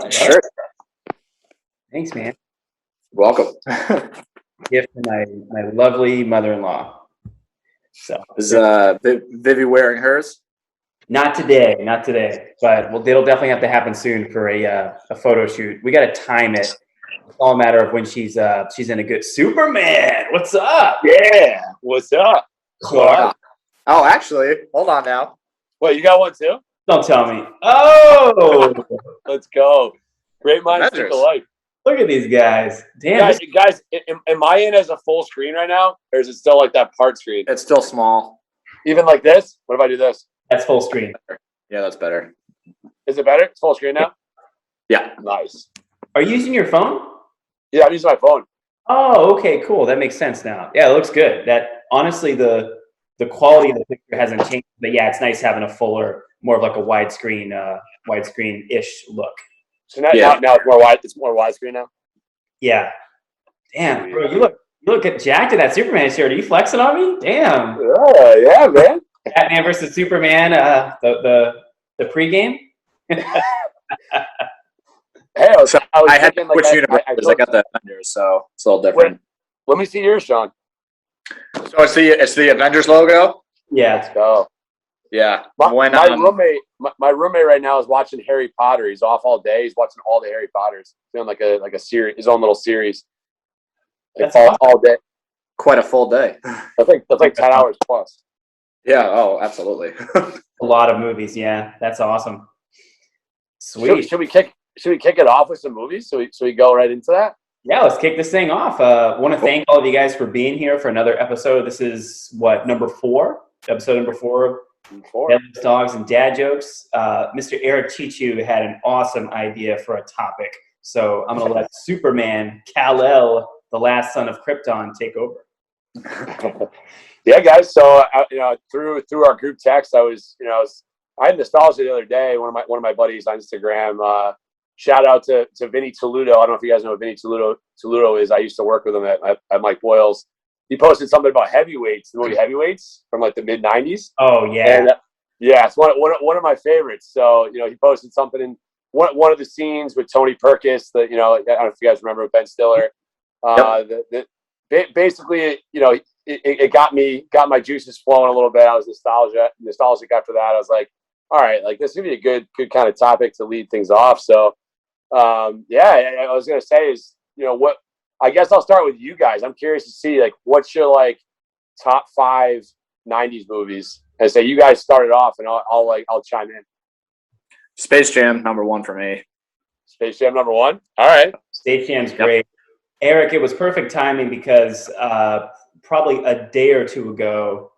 Sure. Thanks, man. Welcome. Gift from my lovely mother-in-law. So Is Vivi wearing hers? not today, but it'll definitely have to happen soon for a photo shoot. We got to time it. It's all a matter of when she's in a good Superman. What's up? Yeah, what's up? Clark. Oh, actually, hold on now. Wait, you got one too? Don't tell me. Oh, Let's go. Great minds think Avengers. alike. look at these guys. Damn, Guys, am I in as a full screen right now? Or is it still like that part screen? It's still small. Even like this? What if I do this? that's full screen. Yeah, that's better. Is it better? It's full screen now? Yeah. Nice. Are you using your phone? Yeah, I'm using my phone. Oh, okay, cool. That makes sense now. Yeah, it looks good. That honestly, the quality of the picture hasn't changed, but yeah, it's nice having a fuller, more of like a widescreen-ish look. So now it's more wide. It's more widescreen now. Yeah. Damn, bro, you look jacked in that Superman shirt. Are you flexing on me? Damn. Yeah, man. Batman versus Superman. The pregame. Hey, I was had thinking, which universe? I got the Avengers, so it's a little different. Let me see yours, Sean. So it's the Avengers logo. Yeah. Let's go. Yeah. My roommate right now is watching Harry Potter. He's off all day. He's watching all the Harry Potters. Doing like a series, his own little series. Like That's all day. Quite a full day. That's like 10 hours plus. Yeah. Oh, absolutely. A lot of movies. Yeah, that's awesome. Sweet. Should we kick it off with some movies? So we go right into that. Yeah, let's kick this thing off. Want to thank all of you guys for being here for another episode. This is number 4? Episode number 4. Deadlifts, Dogs, and Dad Jokes. Mr. Eric Chichu had an awesome idea for a topic, so I'm going to let Superman, Kal-El, the last son of Krypton, take over. Yeah, guys. So through our group text, I had nostalgia the other day. One of my buddies on Instagram. Shout out to Vinny Toludo. I don't know if you guys know who Vinny Toludo is. I used to work with him at Mike Boyle's. He posted something about Heavyweights, the movie Heavyweights from like the mid 90s. Oh yeah, and, it's one of my favorites. So he posted something in one of the scenes with Tony Perkis. I don't know if you guys remember Ben Stiller. Basically, it got my juices flowing a little bit. I was nostalgic after that. I was like, all right, like this would be a good kind of topic to lead things off. So, I was gonna say is what. I guess I'll start with you guys. I'm curious to see like what's your like top 5 90s movies. And say you guys started off, and I'll chime in. Space Jam #1 for me. Space Jam #1. All right. Space Jam's great. Eric, it was perfect timing because probably a day or two ago,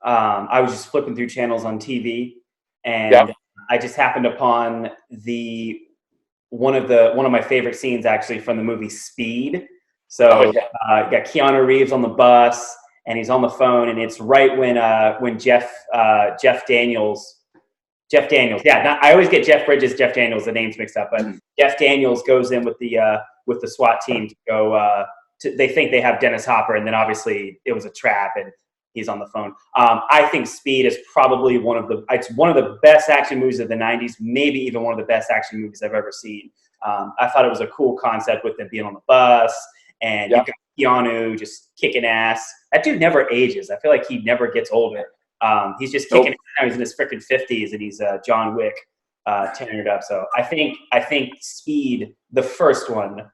I was just flipping through channels on TV, and I just happened upon one of my favorite scenes actually from the movie Speed. So you got Keanu Reeves on the bus, and he's on the phone, and it's right when Jeff Daniels. Yeah, I always get Jeff Bridges, Jeff Daniels, the names mixed up, but Jeff Daniels goes in with the SWAT team to go. They think they have Dennis Hopper, and then obviously it was a trap, and he's on the phone. I think Speed is probably one of the best action movies of the 90s, maybe even one of the best action movies I've ever seen. I thought it was a cool concept with them being on the bus, and you got Keanu just kicking ass. That dude never ages. I feel like he never gets older. He's just kicking ass now. He's in his freaking 50s, and he's John Wick tenured up. So I think Speed, the first one,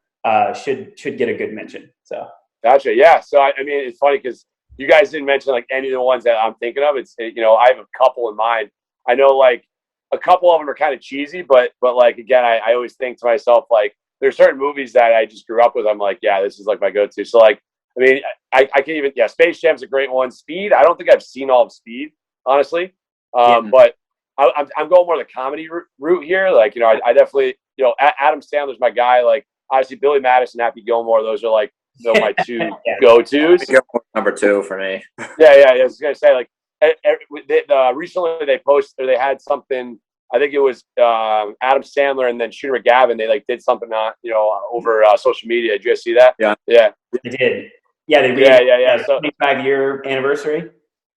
should get a good mention. So gotcha. Yeah. So I mean, it's funny because you guys didn't mention like any of the ones that I'm thinking of. It's I have a couple in mind. I know like a couple of them are kind of cheesy, but like again, I always think to myself like there's certain movies that I just grew up with. I'm like, yeah, this is like my go-to. So like, I mean, I can even Space Jam's a great one. Speed, I don't think I've seen all of Speed, honestly. But I'm going more the comedy route here. Like I definitely Adam Sandler's my guy. Like obviously Billy Madison, Happy Gilmore, those are like my 2 go-tos. #2 for me. Yeah. I was gonna say like recently they had something. I think it was Adam Sandler and then Shooter McGavin. They like did something over social media. Did you guys see that? Yeah. They did. Yeah, they yeah. So 25-year anniversary.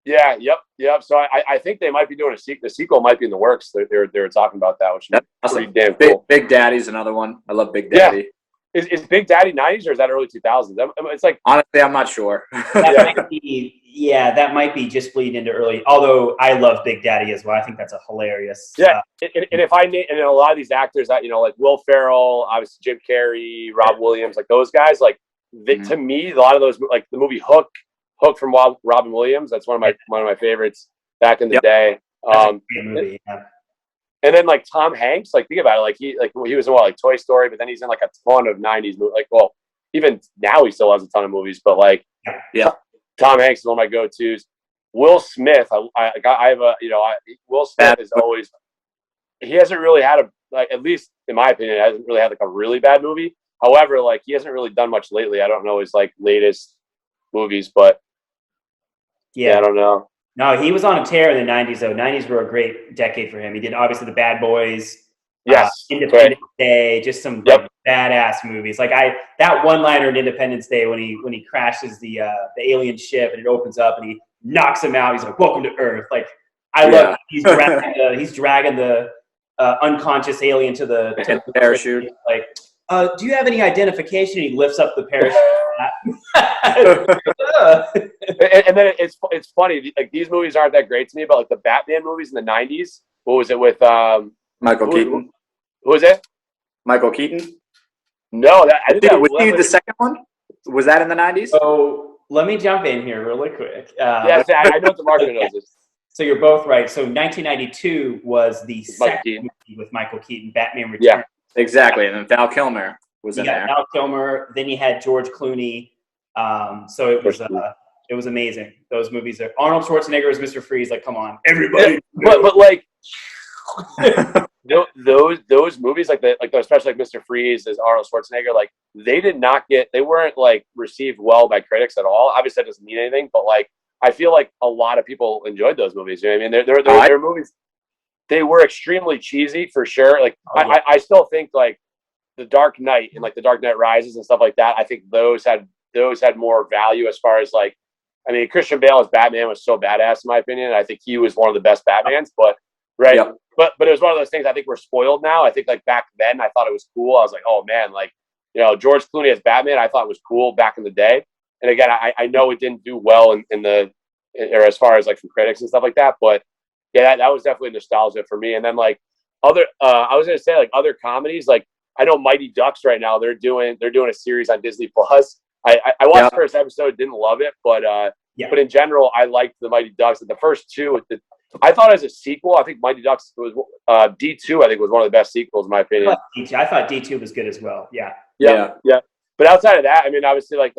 Yeah, yep. So I think they might be doing a sequel. The sequel might be in the works. They're talking about that, which is That's pretty awesome. damn cool. Big Daddy's another one. I love Big Yeah. Daddy. Is Big Daddy 90s or is that early 2000s? It's like Honestly, I'm not sure. That might be, that might be just bleeding into early. Although I love Big Daddy as well. I think that's a hilarious. Yeah, and if I name and a lot of these actors that like Will Ferrell, obviously Jim Carrey, Rob Williams, like those guys, like to me, a lot of those, like the movie Hook from Robin Williams, that's one of my favorites back in the day. That's a great movie. Yeah. And then like Tom Hanks, like think about it, like he was in like Toy Story, but then he's in like a ton of 90s movies. Like, well, even now he still has a ton of movies, but like Tom Hanks is one of my go-tos. Will Smith, I have a Will Smith is always, he hasn't really had at least in my opinion, hasn't really had like a really bad movie. However, like he hasn't really done much lately. I don't know his like latest movies, but I don't know. No, he was on a tear in the 90s, though. 90s were a great decade for him. He did, obviously, The Bad Boys, Independence Day, just some like, badass movies. Like that one-liner in Independence Day when he crashes the alien ship and it opens up and he knocks him out. He's like, "Welcome to Earth." Like I love. He's dragging the unconscious alien to the parachute. Like, do you have any identification? And he lifts up the parachute. And then it's funny, like these movies aren't that great to me, but like the Batman movies in the 90s, what was it with Michael Keaton? Who was it? Michael Keaton? No, was he the second one? Was that in the 90s? So let me jump in here really quick. I know what the market knows this. So you're both right. So 1992 was the second movie with Michael Keaton, Batman Returns. Yeah, exactly. And then Val Kilmer was in there. Val Kilmer. Then you had George Clooney. So it was amazing. Those movies are Arnold Schwarzenegger as Mr. Freeze. Like, come on, everybody. But like those movies, especially like Mr. Freeze as Arnold Schwarzenegger, like they weren't like received well by critics at all. Obviously, that doesn't mean anything, but like I feel like a lot of people enjoyed those movies. You know what I mean? They're movies. They were extremely cheesy for sure. Like I still think like The Dark Knight and like The Dark Knight Rises and stuff like that. I think those had more value as far as like, I mean, Christian Bale as Batman was so badass in my opinion. I think he was one of the best Batmans, but but it was one of those things I think we're spoiled now. I think like back then I thought it was cool. I was like, oh man, like, George Clooney as Batman, I thought it was cool back in the day. And again, I know it didn't do well or as far as like from critics and stuff like that, but yeah, that was definitely nostalgia for me. And then like I was going to say like other comedies, like I know Mighty Ducks right now, they're doing a series on Disney Plus. I watched the first episode, didn't love it, but in general, I liked the Mighty Ducks. And the first two, I thought as a sequel, I think Mighty Ducks was D2. I think was one of the best sequels in my opinion. I thought D2 was good as well. Yeah. But outside of that, I mean, obviously, like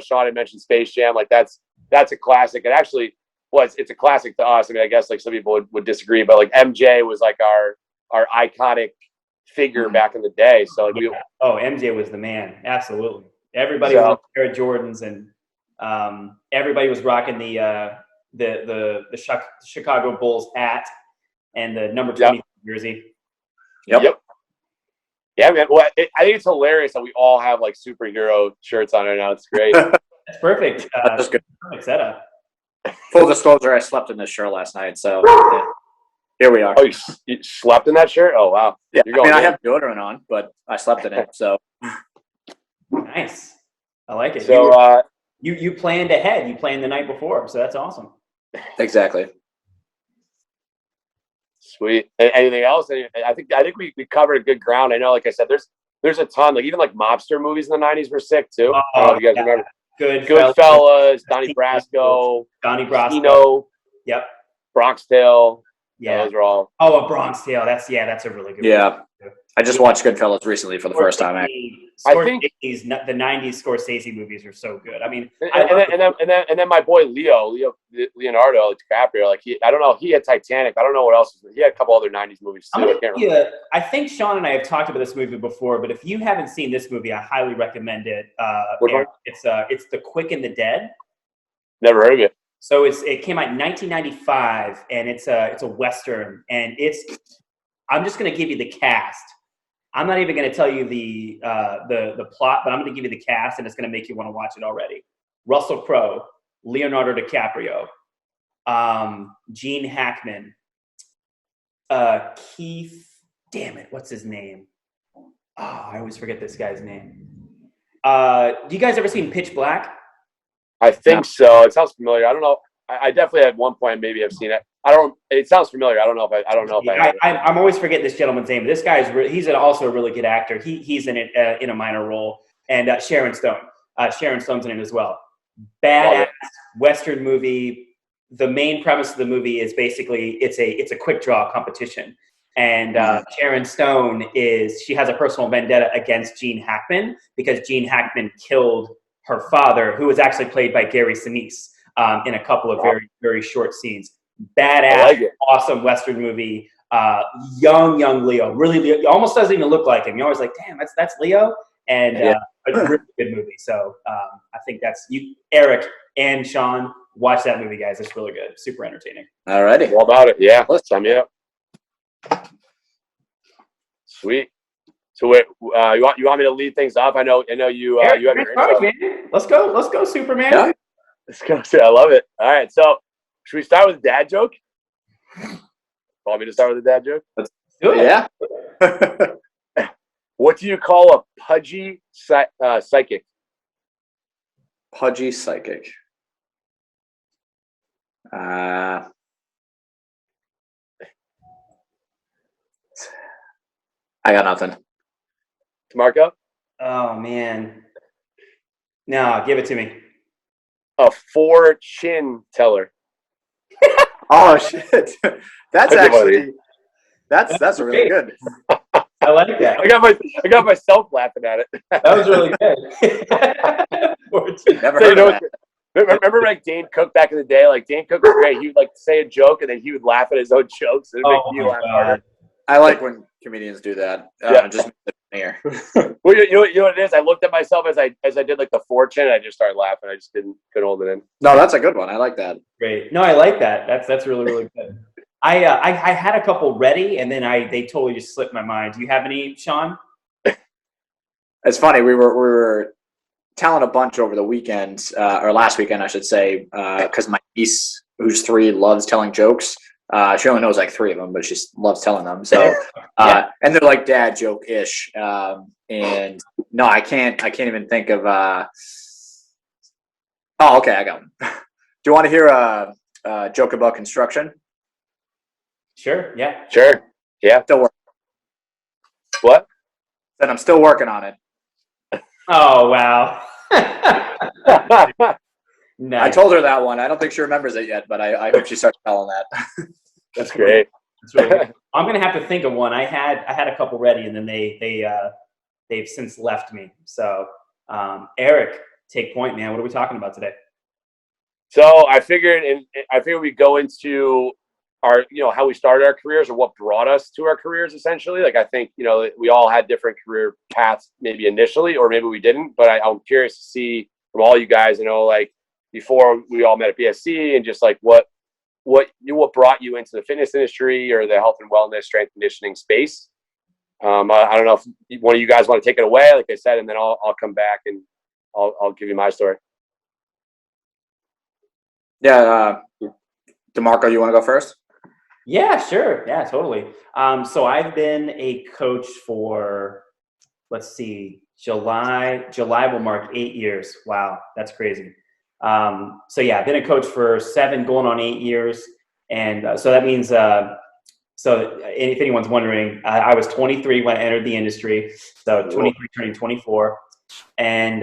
Sean had mentioned Space Jam. Like that's a classic. And actually, it's a classic to us. I mean, I guess like some people would disagree, but like MJ was like our iconic figure back in the day. So like, MJ was the man. Absolutely. Everybody was wearing Jordans, and everybody was rocking the Chicago Bulls hat and the number 20 jersey. Yep. Yeah, man. Well, I think it's hilarious that we all have like superhero shirts on right now. It's great. That's perfect. That's good. Perfect setup. Full disclosure, I slept in this shirt last night, so here we are. Oh, you slept in that shirt? Oh, wow. Yeah, I have deodorant on, but I slept in it, so. Nice. I like it. So you planned ahead. You planned the night before, so that's awesome. Exactly. Sweet. Anything else? I think we covered good ground. I know, like I said, there's a ton. Like even like mobster movies in the 90s were sick too. I don't know if you guys remember. Goodfellas, Donnie Brasco, Kino. Yep. Bronx Tale. Yeah, those are all. Oh, A Bronx Tale. That's a really good. Yeah. I just watched Goodfellas recently for the first time. I think the 90s Scorsese movies are so good. I mean, and then my boy Leonardo DiCaprio, like I don't know, he had Titanic. I don't know what else. He had a couple other 90s movies too. I can't remember. I think Sean and I have talked about this movie before, but if you haven't seen this movie, I highly recommend it. It's The Quick and the Dead. Never heard of it. So it came out in 1995, and it's a Western, and I'm just going to give you the cast. I'm not even going to tell you the plot, but I'm going to give you the cast, and it's going to make you want to watch it already. Russell Crowe, Leonardo DiCaprio, Gene Hackman, Keith. Damn it, what's his name? Oh, I always forget this guy's name. Do you guys ever seen Pitch Black? I think so. It sounds familiar. I don't know. I definitely at one point maybe have seen it. It sounds familiar. I don't know if I have it. I'm always forgetting this gentleman's name. This guy is he's also a really good actor. He's in it in a minor role, and Sharon Stone. Sharon Stone's in it as well. Badass Western movie. The main premise of the movie is basically it's a quick draw competition, and Sharon Stone she has a personal vendetta against Gene Hackman because Gene Hackman killed her father, who was actually played by Gary Sinise in a couple of very, very short scenes. Badass, awesome Western movie. Young Leo. Really, almost doesn't even look like him. You're always like, damn, that's Leo. And a really good movie. So I think that's you, Eric and Sean. Watch that movie, guys. It's really good. Super entertaining. Alrighty. All about it. Yeah. Let's sign me up. Sweet. So wait, you want me to lead things off? I know you Eric, you have your intro. man. Let's go, Superman. Yeah. Let's go. I love it. All right. So should we start with a dad joke? Want me to start with a dad joke? Let's do it. Yeah. What do you call a pudgy psychic? Pudgy psychic. I got nothing. Marco? Oh man. No, give it to me. A fortune teller. Oh shit. That's actually that's really good. I like that. I got myself laughing at it. That was really good. Never heard of that. Remember like Dane Cook back in the day? Like Dane Cook was great. He would like say a joke and then he would laugh at his own jokes and it'd make me laugh harder. I like when comedians do that. Just make it funnier. Well, you know what it is? I looked at myself as I did like the fortune and I just started laughing. I just couldn't hold it in. No, that's a good one. I like that. Great. No, I like that. That's really, really good. I had a couple ready and then they totally just slipped my mind. Do you have any, Sean? It's funny. We were telling a bunch over the weekend, or last weekend, I should say, because my niece, who's 3, loves telling jokes. She only knows like 3 of them, but she loves telling them. So, and they're like dad joke-ish. And no, I can't even think of. Oh, okay, I got one. Do you want to hear a joke about construction? Sure. Yeah. Sure. Yeah. Still working. What? Then I'm still working on it. Oh wow. Nice. I told her that one. I don't think she remembers it yet, but I hope she starts telling that. That's great. That's really good. I'm gonna have to think of one. I had a couple ready, and then they've since left me. So, Eric, take point, man. What are we talking about today? So I figured we go into our, how we started our careers or what brought us to our careers, essentially. Like, I think, we all had different career paths maybe initially, or maybe we didn't, but I'm curious to see from all you guys, like before we all met at BSC and just like what brought you into the fitness industry or the health and wellness, strength conditioning space. I don't know if one of you guys want to take it away, like I said, and then I'll come back and I'll give you my story. Yeah. DeMarco, you want to go first? Yeah, sure. Yeah, totally. So I've been a coach for, let's see, July will mark 8 years. Wow, that's crazy. So yeah, I've been a coach for 7 going on 8 years. And so that means, so if anyone's wondering, I was 23 when I entered the industry. So 23 turning 24. And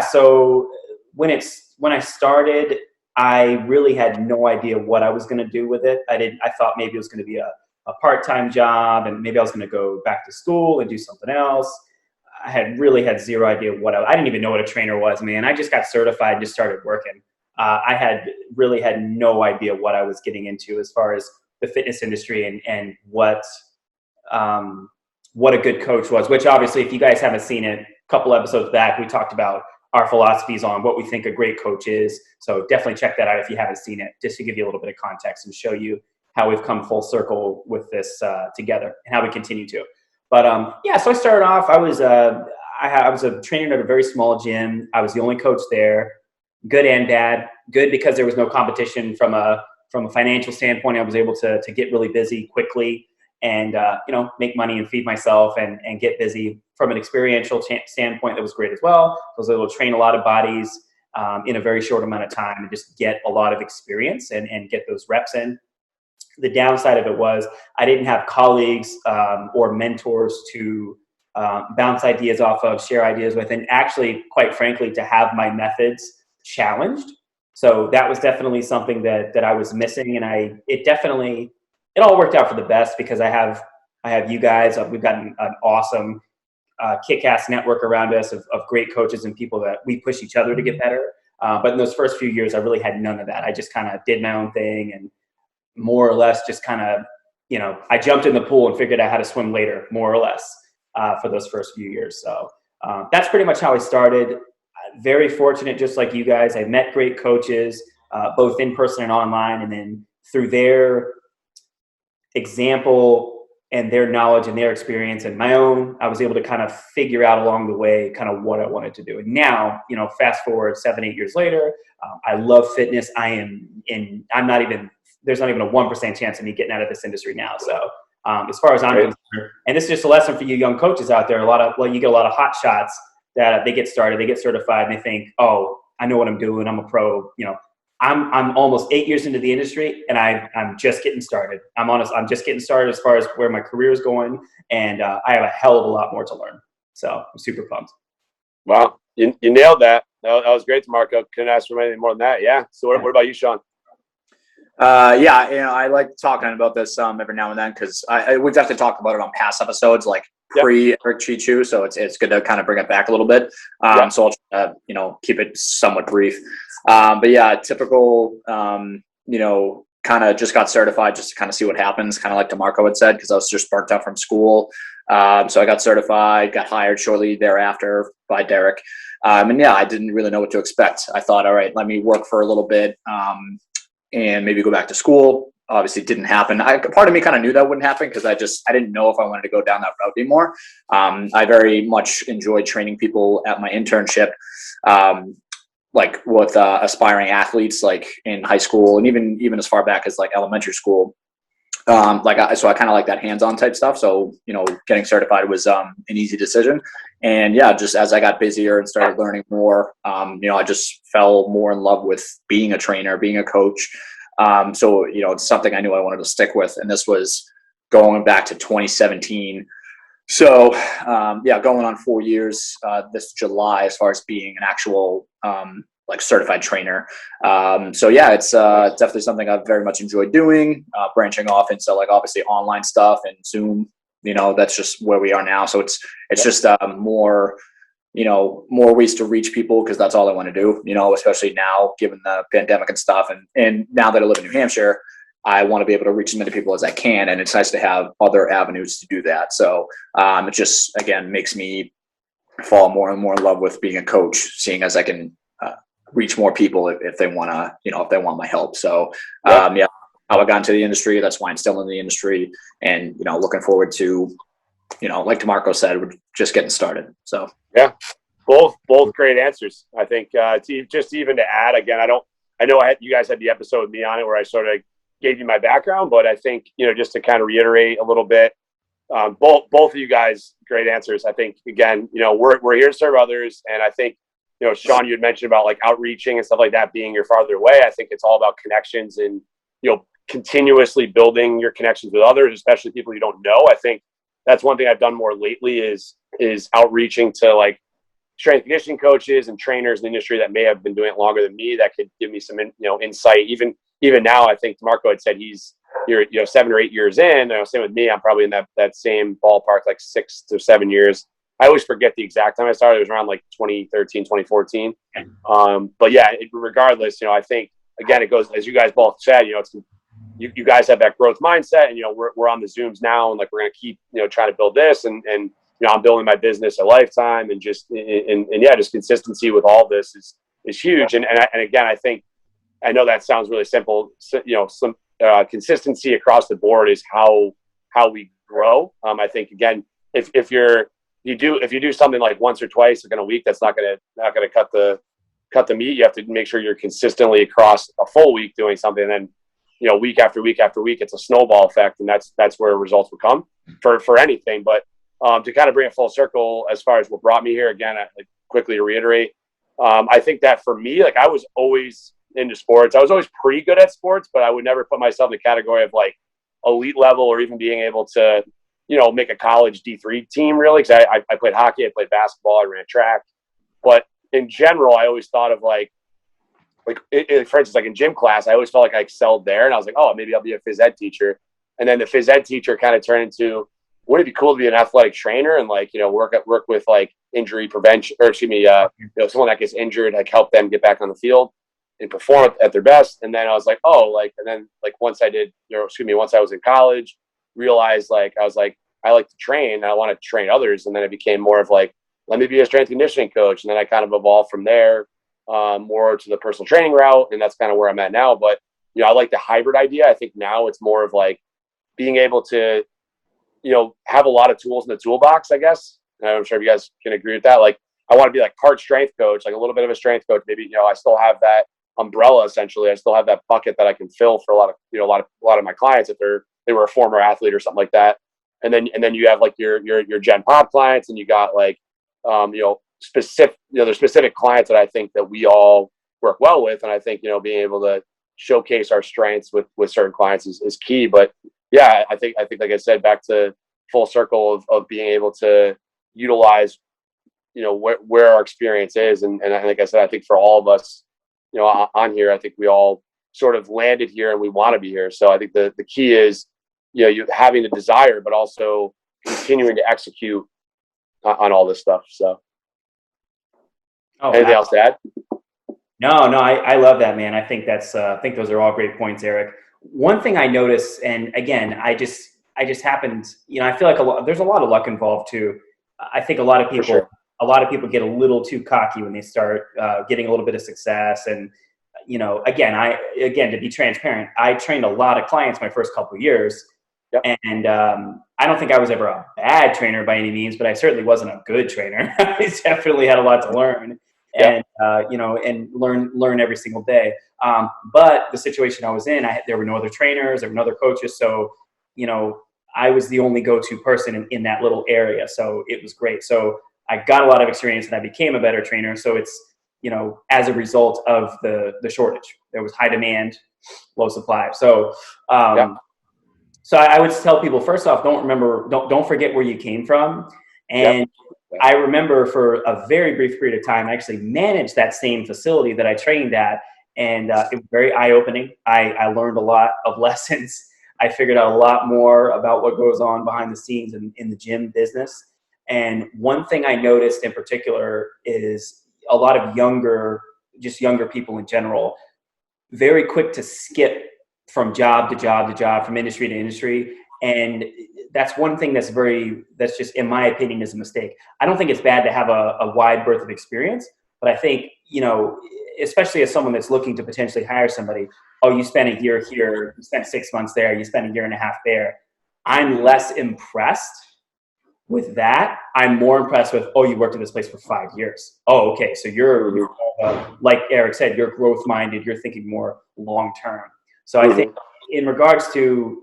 so when I started, I really had no idea what I was going to do with it. I thought maybe it was going to be a part-time job and maybe I was going to go back to school and do something else. I had zero idea I didn't even know what a trainer was, man. I just got certified and just started working. I had no idea what I was getting into as far as the fitness industry and what a good coach was, which obviously if you guys haven't seen it, a couple episodes back, we talked about our philosophies on what we think a great coach is. So definitely check that out if you haven't seen it, just to give you a little bit of context and show you how we've come full circle with this together and how we continue to. But so I started off, I was a trainer at a very small gym. I was the only coach there, good and bad. Good because there was no competition from a from a financial standpoint, I was able to get really busy quickly and, make money and feed myself and get busy. From an experiential standpoint, that was great as well. I was able to train a lot of bodies in a very short amount of time and just get a lot of experience and get those reps in. The downside of it was I didn't have colleagues or mentors to bounce ideas off of, share ideas with, and actually, quite frankly, to have my methods challenged. So that was definitely something that I was missing, and it all worked out for the best because I have you guys. We've got an awesome kick-ass network around us of great coaches and people that we push each other to get better. But in those first few years, I really had none of that. I just kind of did my own thing and more or less just kind of, I jumped in the pool and figured out how to swim later, more or less, for those first few years. So that's pretty much how I started. Very fortunate, just like you guys. I met great coaches, both in person and online. And then through their example and their knowledge and their experience and my own, I was able to kind of figure out along the way kind of what I wanted to do. And now, fast forward 7-8 years later, I love fitness. There's not even a 1% chance of me getting out of this industry now. So as far as I'm concerned, and this is just a lesson for you young coaches out there, you get a lot of hot shots that they get started, they get certified, and they think, oh, I know what I'm doing. I'm a pro. I'm almost 8 years into the industry, and I'm just getting started. I'm honest. I'm just getting started as far as where my career is going, and I have a hell of a lot more to learn. So I'm super pumped. Wow, you nailed that. That was great, Marco. Couldn't ask for anything more than that. Yeah. So what about you, Sean? I like talking about this every now and then because we've definitely talked about it on past episodes, like pre-Eric Chichu. So it's good to kind of bring it back a little bit. So I'll try to, keep it somewhat brief. But yeah, typical, kind of just got certified just to kind of see what happens, kind of like DeMarco had said, because I was just burnt out from school. So I got certified, got hired shortly thereafter by Derek. And yeah, I didn't really know what to expect. I thought, all right, let me work for a little bit. And maybe go back to school. Obviously didn't happen. Part of me kind of knew that wouldn't happen because I didn't know if I wanted to go down that route anymore. I very much enjoyed training people at my internship, like with aspiring athletes, like in high school and even as far back as like elementary school. So I kind of like that hands-on type stuff. So, getting certified was an easy decision. And yeah, just as I got busier and started learning more, I just fell more in love with being a trainer, being a coach. So, it's something I knew I wanted to stick with. And this was going back to 2017. So, going on 4 years this July as far as being an actual certified trainer. It's definitely something I've very much enjoyed doing, branching off into obviously online stuff and Zoom, that's just where we are now. So it's just more ways to reach people because that's all I want to do, especially now given the pandemic and stuff. And now that I live in New Hampshire, I want to be able to reach as many people as I can. And it's nice to have other avenues to do that. So it just, again, makes me fall more and more in love with being a coach, seeing as I can reach more people if they want to, if they want my help. So, how I got into the industry, that's why I'm still in the industry and, looking forward to, like DeMarco said, we're just getting started. So, yeah, both great answers. I think, even to add again, you guys had the episode with me on it where I sort of gave you my background, but I think, just to kind of reiterate a little bit, both of you guys, great answers. I think, again, we're here to serve others. And I think, Sean, you had mentioned about outreaching and stuff like that being your farther away. I think it's all about connections and, continuously building your connections with others, especially people you don't know. I think that's one thing I've done more lately is outreaching to strength conditioning coaches and trainers in the industry that may have been doing it longer than me that could give me some, insight. Even now, I think Marco had said you're 7 or 8 years in. Same with me. I'm probably in that same ballpark, 6 to 7 years. I always forget the exact time I started. It was around 2013, 2014. But yeah, regardless, I think, again, it goes, as you guys both said, you guys have that growth mindset and, we're on the Zooms now and we're going to keep, trying to build this and I'm building my business a lifetime and just consistency with all this is huge. And again, I know that sounds really simple. Some consistency across the board is how we grow. I think, again, if you do something once or twice in a week, that's not gonna cut the meat. You have to make sure you're consistently across a full week doing something. And then week after week after week, it's a snowball effect, and that's where results will come for anything. But to kind of bring it full circle as far as what brought me here, again, I quickly to reiterate, I think that for me, like I was always into sports. I was always pretty good at sports, but I would never put myself in the category of like elite level or even being able to, make a college D3 team really. Cause I played hockey, I played basketball, I ran track, but in general, I always thought of like for instance, like in gym class, I always felt like I excelled there, and I was like, oh, maybe I'll be a phys ed teacher. And then the phys ed teacher kind of turned into, wouldn't it be cool to be an athletic trainer and like, work with like injury prevention, or excuse me, someone that gets injured, like help them get back on the field and perform at their best. And then I was like, and then like once I was in college, realized like, I was like, I like to train and I want to train others. And then it became more of like, let me be a strength and conditioning coach. And then I kind of evolved from there, more to the personal training route. And that's kind of where I'm at now. But, I like the hybrid idea. I think now it's more of like being able to, have a lot of tools in the toolbox, I guess. And I'm sure you guys can agree with that. Like, I want to be like part strength coach, like a little bit of a strength coach. Maybe, I still have that umbrella essentially. I still have that bucket that I can fill for a lot of my clients if they were a former athlete or something like that. And then you have like your Gen Pop clients, and you got like, specific, there's specific clients that I think that we all work well with. And I think, being able to showcase our strengths with certain clients is key. But yeah, I think, like I said, back to full circle of being able to utilize, where our experience is. And like I said, I think for all of us, on here, I think we all sort of landed here and we want to be here. So I think the key is, you having the desire, but also continuing to execute on all this stuff. So anything else to add? No, I love that, man. I think I think those are all great points, Eric. One thing I noticed, and again, I just happened, I feel like there's a lot of luck involved too. I think a lot of people get a little too cocky when they start getting a little bit of success. And, again, to be transparent, I trained a lot of clients my first couple of years. Yep. And I don't think I was ever a bad trainer by any means, but I certainly wasn't a good trainer. I definitely had a lot to learn. Yep. And and learn every single day. But the situation I was in, there were no other trainers, there were no other coaches, so I was the only go-to person in that little area. So it was great. So I got a lot of experience, and I became a better trainer. So it's as a result of the shortage, there was high demand, low supply. So so I would tell people, first off, don't forget where you came from. And I remember for a very brief period of time, I actually managed that same facility that I trained at. And it was very eye-opening. I learned a lot of lessons. I figured out a lot more about what goes on behind the scenes in the gym business. And one thing I noticed in particular is a lot of younger people in general, very quick to skip from job to job to job, from industry to industry. And that's one thing that's just, in my opinion, is a mistake. I don't think it's bad to have a wide berth of experience, but I think, especially as someone that's looking to potentially hire somebody, you spent a year here, you spent 6 months there, you spent a year and a half there. I'm less impressed with that. I'm more impressed with, you worked at this place for 5 years. Oh, okay. So you're like Eric said, you're growth minded, you're thinking more long-term. So I think in regards to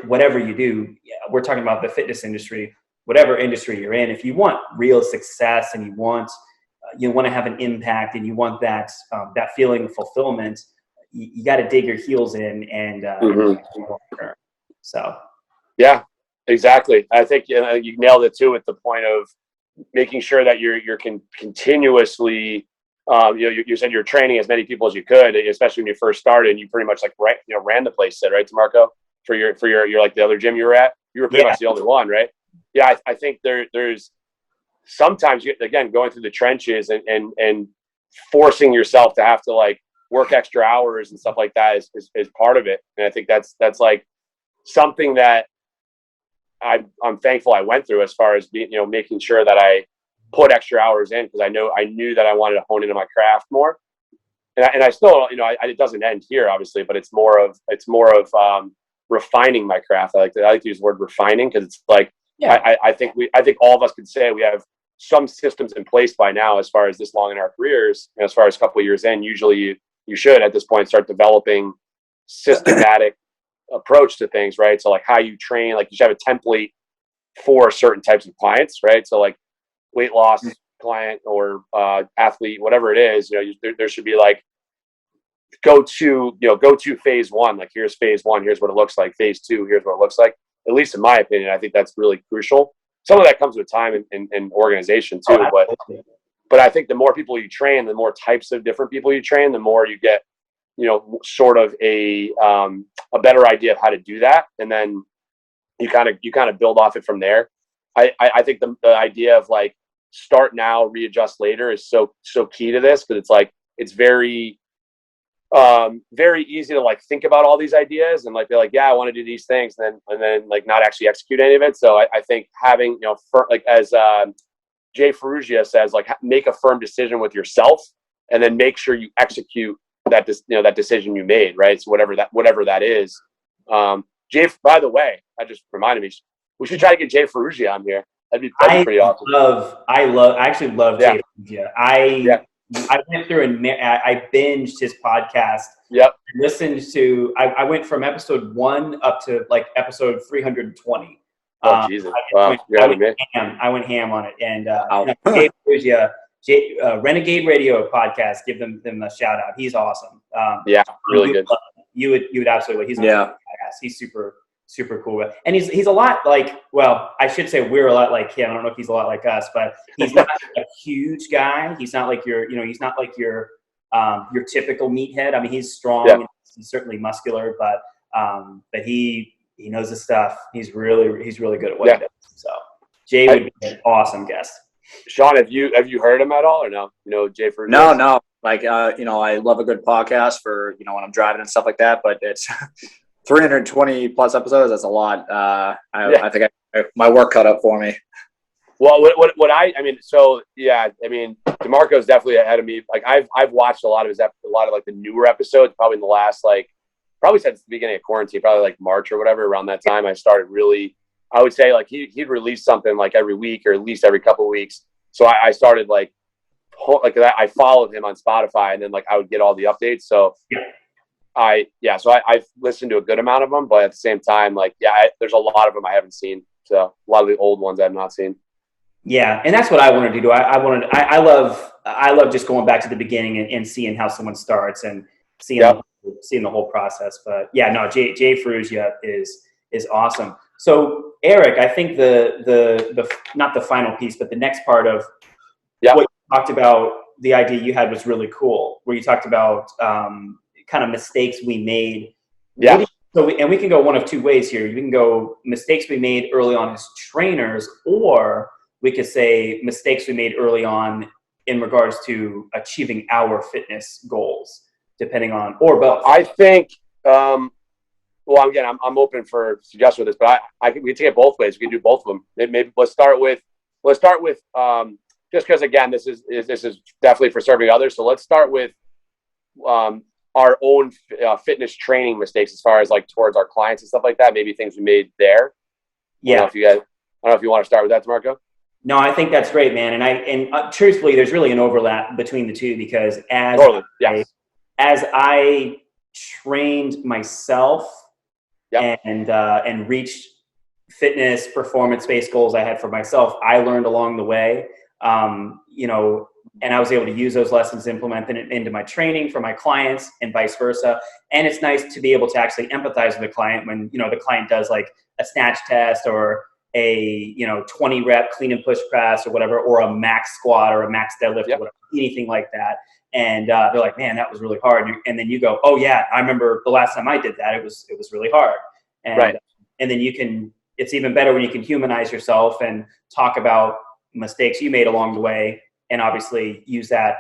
whatever you do, we're talking about the fitness industry, whatever industry you're in, if you want real success and you want to have an impact and you want that feeling of fulfillment, you got to dig your heels in and so. Yeah, exactly. I think you nailed it too, at the point of making sure that you're continuously, you said you're training as many people as you could, especially when you first started, and you pretty much like ran the place, right, DeMarco? For your like the other gym you were at, you were pretty much the only one, right? Yeah, I think there's sometimes, again, going through the trenches and forcing yourself to have to like work extra hours and stuff like that is part of it. And I think that's like something that I'm thankful I went through, as far as being, making sure that I put extra hours in, because I knew that I wanted to hone into my craft more. And I still, it doesn't end here, obviously, but it's more of refining my craft. I like to use the word refining, because it's like, I think all of us could say we have some systems in place by now, as far as this long in our careers, as far as a couple of years in. Usually you should at this point start developing systematic approach to things, right? So like how you train, like you should have a template for certain types of clients, right? So like weight loss client or athlete, whatever it is, there should be like go to phase one. Like here's phase one, here's what it looks like. Phase two, here's what it looks like. At least in my opinion, I think that's really crucial. Some of that comes with time and organization too, but I think the more people you train, the more types of different people you train, the more you get, sort of a better idea of how to do that. And then you kind of build off it from there. I think the idea of like start now, readjust later is so key to this, because it's like, it's very easy to like think about all these ideas and like be like, yeah, I want to do these things, and then like not actually execute any of it. So I think having, like as Jay Ferrugia says, like make a firm decision with yourself, and then make sure you execute that that decision you made, right? So whatever that is. Jay, by the way, I just reminded me, we should try to get Jay Ferrugia on here. That'd be pretty awesome. I actually love Jay Ferrugia. I went through and I binged his podcast. Yep. Listened to, I went from episode 1 up to like episode 320. Oh, Jesus. Wow. I went ham on it. And Jay Ferrugia, Renegade Radio podcast, give them a shout out. He's awesome. Really good. You would absolutely. He's he's super cool. And he's a lot like, well, I should say we're a lot like him. I don't know if he's a lot like us, but he's not a huge guy. He's not like your typical meathead. I mean, he's strong and he's certainly muscular, but he knows his stuff. He's really good at what he does. So Jay would be an awesome guest. Sean, have you heard him at all or no? Jay Ferrugia? No. Like, I love a good podcast for, when I'm driving and stuff like that, but it's 320 plus episodes. That's a lot. I think my work cut up for me. Well, DeMarco's definitely ahead of me. Like I've watched a lot of like the newer episodes, probably in the last, probably since the beginning of quarantine, probably like March or whatever. Around that time, I started really, I would say like he'd release something like every week or at least every couple of weeks. So I started like I followed him on Spotify, and then like I would get all the updates. So I've listened to a good amount of them, but at the same time, there's a lot of them I haven't seen. So a lot of the old ones I've not seen. Yeah, and that's what I wanted to do. I love just going back to the beginning and seeing how someone starts and seeing the whole process. But Jay Ferrugia is awesome. So Eric, I think the not the final piece, but the next part of what you talked about, the idea you had was really cool, where you talked about kind of mistakes we made. Yeah. And we can go one of two ways here. You can go mistakes we made early on as trainers, or we could say mistakes we made early on in regards to achieving our fitness goals, depending on, or both. I think, I'm open for suggestions with this, but we can take it both ways. We can do both of them. Maybe let's start with just because again, this is definitely for serving others. So let's start with our own fitness training mistakes, as far as like towards our clients and stuff like that. Maybe things we made there. Yeah. I don't know if you want to start with that, DeMarco. No, I think that's great, man. And truthfully, there's really an overlap between the two, because as I trained myself and reached fitness performance-based goals I had for myself, I learned along the way, and I was able to use those lessons, implement them into my training for my clients and vice versa. And it's nice to be able to actually empathize with the client when, the client does like a snatch test or a 20 rep clean and push press or whatever, or a max squat or a max deadlift or whatever, anything like that. And they're like, man, that was really hard. And then you go, oh yeah, I remember the last time I did that. It was really hard. And then it's even better when you can humanize yourself and talk about mistakes you made along the way, and obviously use that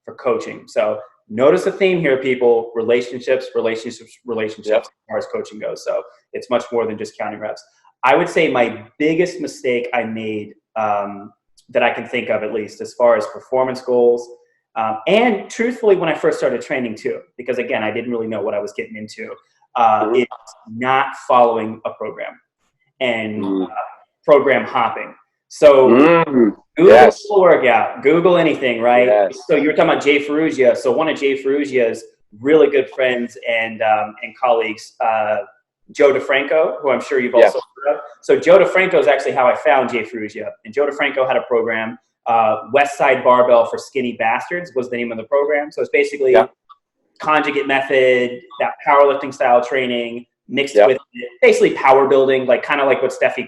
for coaching. So notice a theme here, people: relationships as far as coaching goes. So it's much more than just counting reps. I would say my biggest mistake I made that I can think of, at least as far as performance goals, and truthfully when I first started training too, because again, I didn't really know what I was getting into, is not following a program and program hopping. So Google a workout, Google anything, right? Yes. So you were talking about Jay Ferrugia. So one of Jay Ferrugia's really good friends and colleagues, Joe DeFranco, who I'm sure you've also heard of. So Joe DeFranco is actually how I found Jay Ferrugia. And Joe DeFranco had a program, West Side Barbell for Skinny Bastards was the name of the program. So it's basically conjugate method, that powerlifting style training mixed with basically power building, like kind of like what Steffi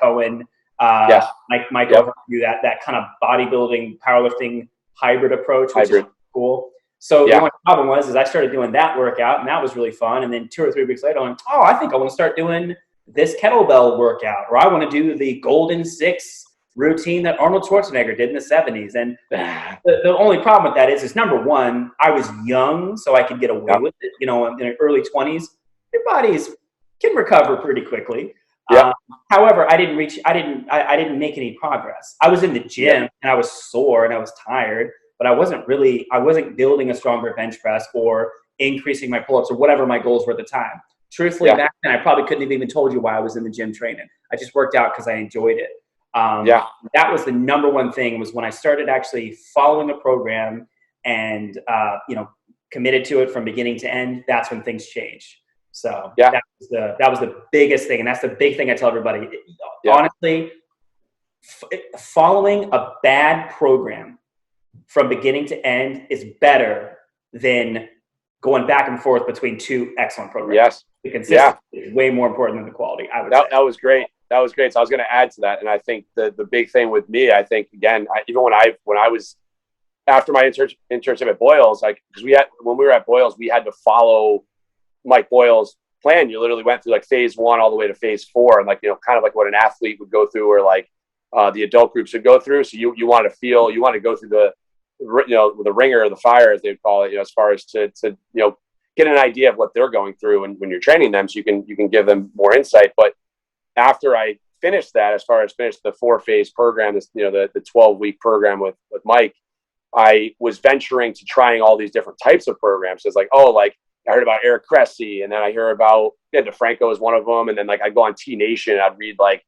Cohen, Mike overview, that kind of bodybuilding, powerlifting hybrid approach, which is cool. So the only problem was I started doing that workout, and that was really fun. And then 2 or 3 weeks later, I'm like, oh, I think I want to start doing this kettlebell workout, or I want to do the Golden Six routine that Arnold Schwarzenegger did in the 70s. And the only problem with that is number one, I was young, so I could get away with it. You know, in the early 20s, your bodies can recover pretty quickly. However, I didn't make any progress. I was in the gym and I was sore and I was tired, but I wasn't building a stronger bench press or increasing my pull-ups or whatever my goals were at the time. Truthfully, back then, I probably couldn't have even told you why I was in the gym training. I just worked out because I enjoyed it. That was the number one thing, was when I started actually following a program and, committed to it from beginning to end. That's when things changed. So that was the biggest thing. And that's the big thing I tell everybody. Honestly, following a bad program from beginning to end is better than going back and forth between 2 excellent programs. Yes. The consistency is way more important than the quality, I would say. That was great. That was great. So I was going to add to that. And I think the big thing with me, I think, again, even when I was after my internship at Boyles, like, because when we were at Boyles, we had to follow Mike Boyle's plan. You literally went through like phase 1 all the way to phase 4, and like, kind of like what an athlete would go through, or like the adult groups would go through. So you want to go through the ringer or the fire, as they call it, as far as to get an idea of what they're going through and when you're training them, so you can give them more insight. But after I finished that, as far as finished the 4-phase program, the 12-week program with Mike, I was venturing to trying all these different types of programs. So it's like, I heard about Eric Cressy, and then I hear about DeFranco is one of them. And then like I'd go on T Nation, I'd read like,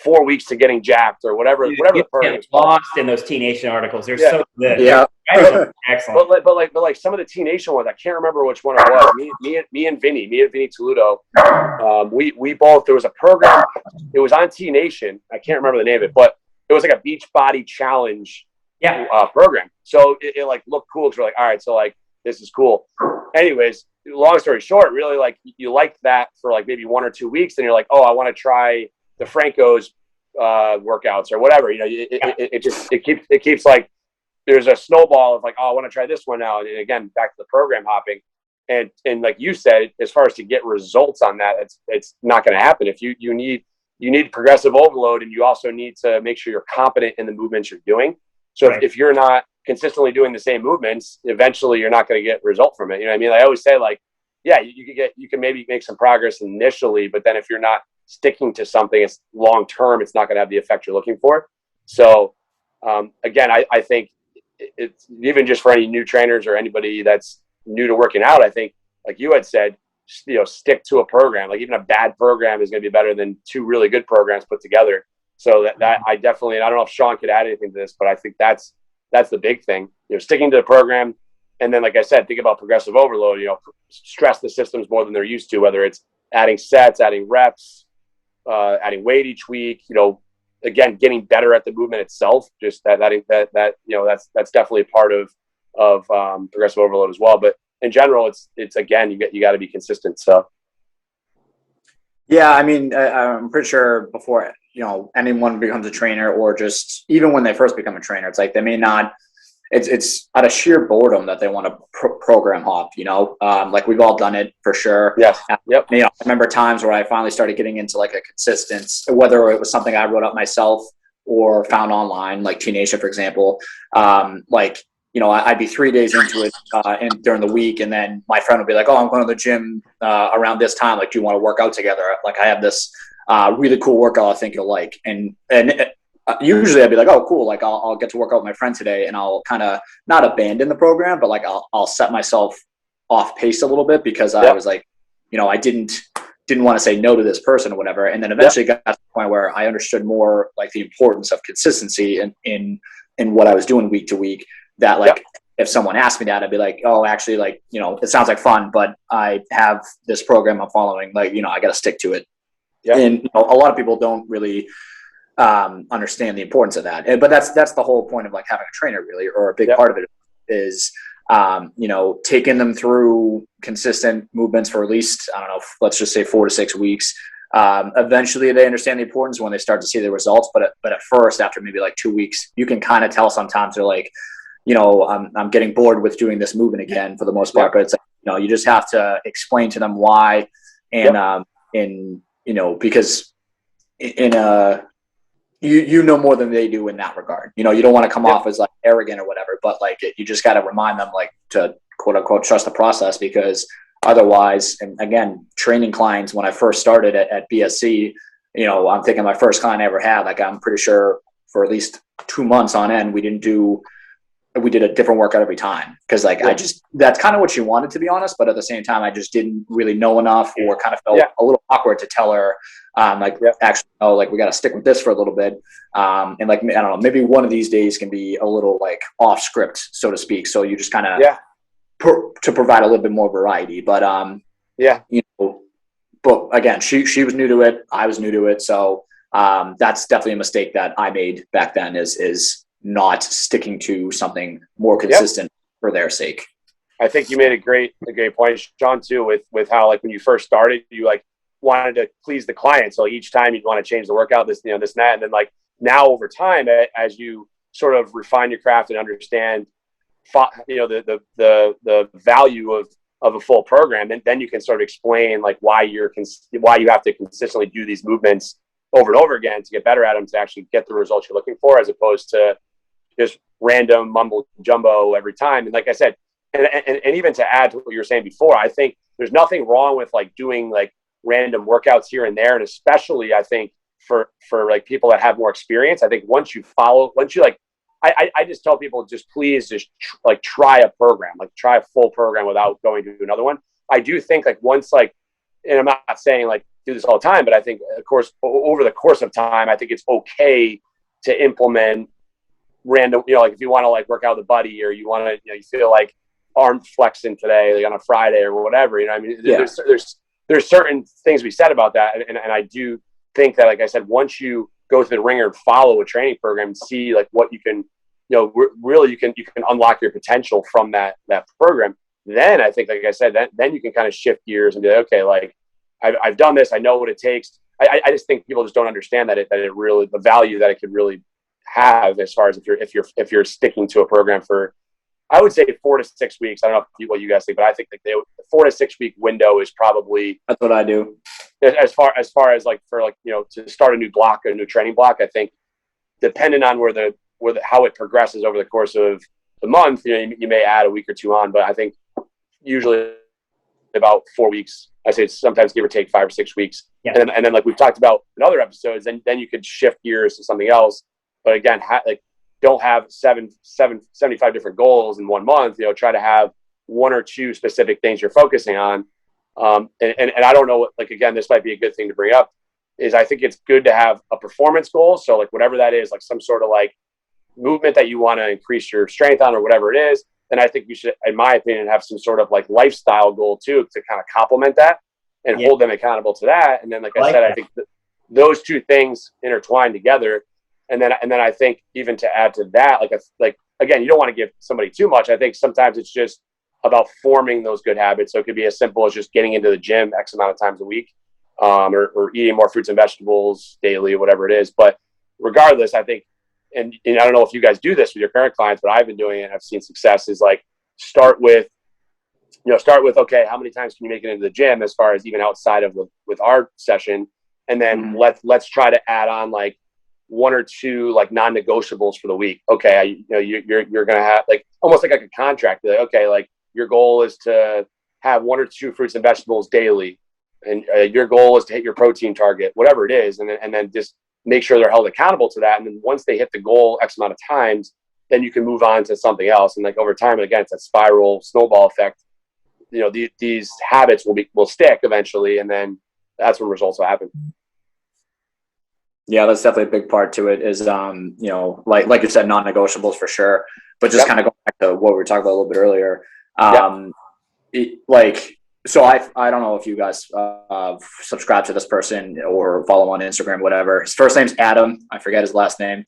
4 weeks to getting jacked or whatever the program is. Lost in those T Nation articles. They're so good. Yeah. Excellent. But like some of the T Nation ones, I can't remember which one it was. Me and Vinny Toludo, we both, there was a program, it was on T Nation. I can't remember the name of it, but it was like a beach body challenge program. So it like looked cool. So we're like, all right, so like, this is cool. Anyways, long story short, really, like, you liked that for like maybe 1 or 2 weeks, and you're like, oh, I want to try the Franco's workouts or whatever. It keeps like, there's a snowball of like, oh, I want to try this one now. And again, back to the program hopping, and like you said, as far as to get results on that, it's not going to happen. If you need progressive overload, and you also need to make sure you're competent in the movements you're doing. So if you're not consistently doing the same movements, eventually you're not going to get result from it. You know what I mean? I always say, like, you can maybe make some progress initially, but then if you're not sticking to something, it's long term, it's not going to have the effect you're looking for. So again, I think it's even just for any new trainers or anybody that's new to working out, I think, like you had said, stick to a program. Like, even a bad program is going to be better than 2 really good programs put together. So that I definitely, and I don't know if Sean could add anything to this, but I think that's the big thing, sticking to the program. And then, like I said, think about progressive overload, stress the systems more than they're used to, whether it's adding sets, adding reps, adding weight each week, again, getting better at the movement itself. Just that's definitely a part of progressive overload as well. But in general, it's again, you got to be consistent. So. Yeah, I mean, I'm pretty sure before, anyone becomes a trainer, or just even when they first become a trainer, it's like they may not, it's out of sheer boredom that they want to program hop, like we've all done it for sure. Yes. Yep. I remember times where I finally started getting into like a consistent, whether it was something I wrote up myself or found online, like T Nation, for example, I'd be 3 days into it during the week, and then my friend would be like, oh, I'm going to the gym around this time. Like, do you want to work out together? Like, I have this really cool workout I think you'll like. And usually I'd be like, oh, cool. Like, I'll get to work out with my friend today, and I'll kind of not abandon the program, but like I'll set myself off pace a little bit, because I was like, I didn't want to say no to this person or whatever. And then eventually got to the point where I understood more like the importance of consistency in what I was doing week to week. That like if someone asked me that, I'd be like, oh, actually, like, you know, it sounds like fun, but I have this program I'm following, like, you know, I got to stick to it. Yeah. And you know, a lot of people don't really understand the importance of that. But that's the whole point of like having a trainer, really, or a big part of it is, you know, taking them through consistent movements for at least, I don't know, let's just say 4 to 6 weeks. Eventually they understand the importance when they start to see the results. But at first, after maybe like 2 weeks, you can kind of tell sometimes they're like, you know, I'm getting bored with doing this movement again for the most part. But it's like, you know, you just have to explain to them why. And, you know, because in a, you know more than they do in that regard. You know, you don't want to come off as like arrogant or whatever, but like you just got to remind them like to quote unquote trust the process, because otherwise, and again, training clients, when I first started at BSC, you know, I'm thinking my first client I ever had, like I'm pretty sure for at least 2 months on end, we did a different workout every time. Cause like, that's kind of what she wanted, to be honest. But at the same time, I just didn't really know enough, or kind of felt a little awkward to tell her, actually, oh, like we got to stick with this for a little bit. And like, I don't know, maybe one of these days can be a little like off script, so to speak. So you just kind of, to provide a little bit more variety, but, you know, but again, she was new to it. I was new to it. So, that's definitely a mistake that I made back then is not sticking to something more consistent for their sake. I think you made a great point, Sean, too, with how like when you first started, you like wanted to please the client. So each time you'd want to change the workout, this, you know, this and that. And then like now over time, as you sort of refine your craft and understand, you know, the value of a full program, and then you can sort of explain like why you have to consistently do these movements over and over again to get better at them, to actually get the results you're looking for, as opposed to just random mumble jumbo every time. And like I said, and even to add to what you were saying before, I think there's nothing wrong with like doing like random workouts here and there. And especially I think for like people that have more experience, I think once you like, I just tell people, just please just like try a program, like try a full program without going to another one. I do think like once like, and I'm not saying like do this all the time, but I think of course over the course of time, I think it's okay to implement random, you know, like if you want to like work out with a buddy, or you want to, you know, you feel like arm flexing today, like on a Friday or whatever, you know, I mean, there's certain things we said about that. And I do think that, like I said, once you go to the ringer and follow a training program and see like what you can, you know, really you can unlock your potential from that program. Then I think, like I said, then you can kind of shift gears and be like, okay, like I've done this. I know what it takes. I just think people just don't understand that it really, the value that it could really have, as far as if you're sticking to a program for, I would say 4 to 6 weeks. I don't know what you guys think, but I think like the 4 to 6 week window is probably, that's what I do. As far as like for like, you know, to start a new training block, I think depending on how it progresses over the course of the month, you know, you may add a week or two on, but I think usually about 4 weeks. I say it's sometimes give or take 5 or 6 weeks. Yeah. And then like we've talked about in other episodes, then you could shift gears to something else. But again, like don't have 75 different goals in 1 month. You know, try to have 1 or 2 specific things you're focusing on. And I don't know, like, again, this might be a good thing to bring up, is I think it's good to have a performance goal. So like whatever that is, like some sort of like movement that you want to increase your strength on or whatever it is, then I think you should, in my opinion, have some sort of like lifestyle goal too, to kind of complement that and hold them accountable to that. And then, like I said, I think those 2 things intertwine together. And then I think even to add to that, like again, you don't want to give somebody too much. I think sometimes it's just about forming those good habits. So it could be as simple as just getting into the gym X amount of times a week, or eating more fruits and vegetables daily, or whatever it is. But regardless, I think, and I don't know if you guys do this with your current clients, but I've been doing it and I've seen success, is like start with, okay, how many times can you make it into the gym, as far as even outside of with our session? And then let's try to add on like 1 or 2 like non-negotiables for the week. Okay, you're gonna have like almost like a contract. Like, okay, like your goal is to have 1 or 2 fruits and vegetables daily, and your goal is to hit your protein target, whatever it is, and then just make sure they're held accountable to that. And then once they hit the goal X amount of times, then you can move on to something else. And like over time, again, it's a spiral snowball effect. You know, these habits will stick eventually, and then that's when results will happen. Yeah, that's definitely a big part to it is, like you said, non-negotiables for sure. But just kind of going back to what we were talking about a little bit earlier. Um, so I don't know if you guys subscribe to this person or follow on Instagram, whatever. His first name's Adam. I forget his last name.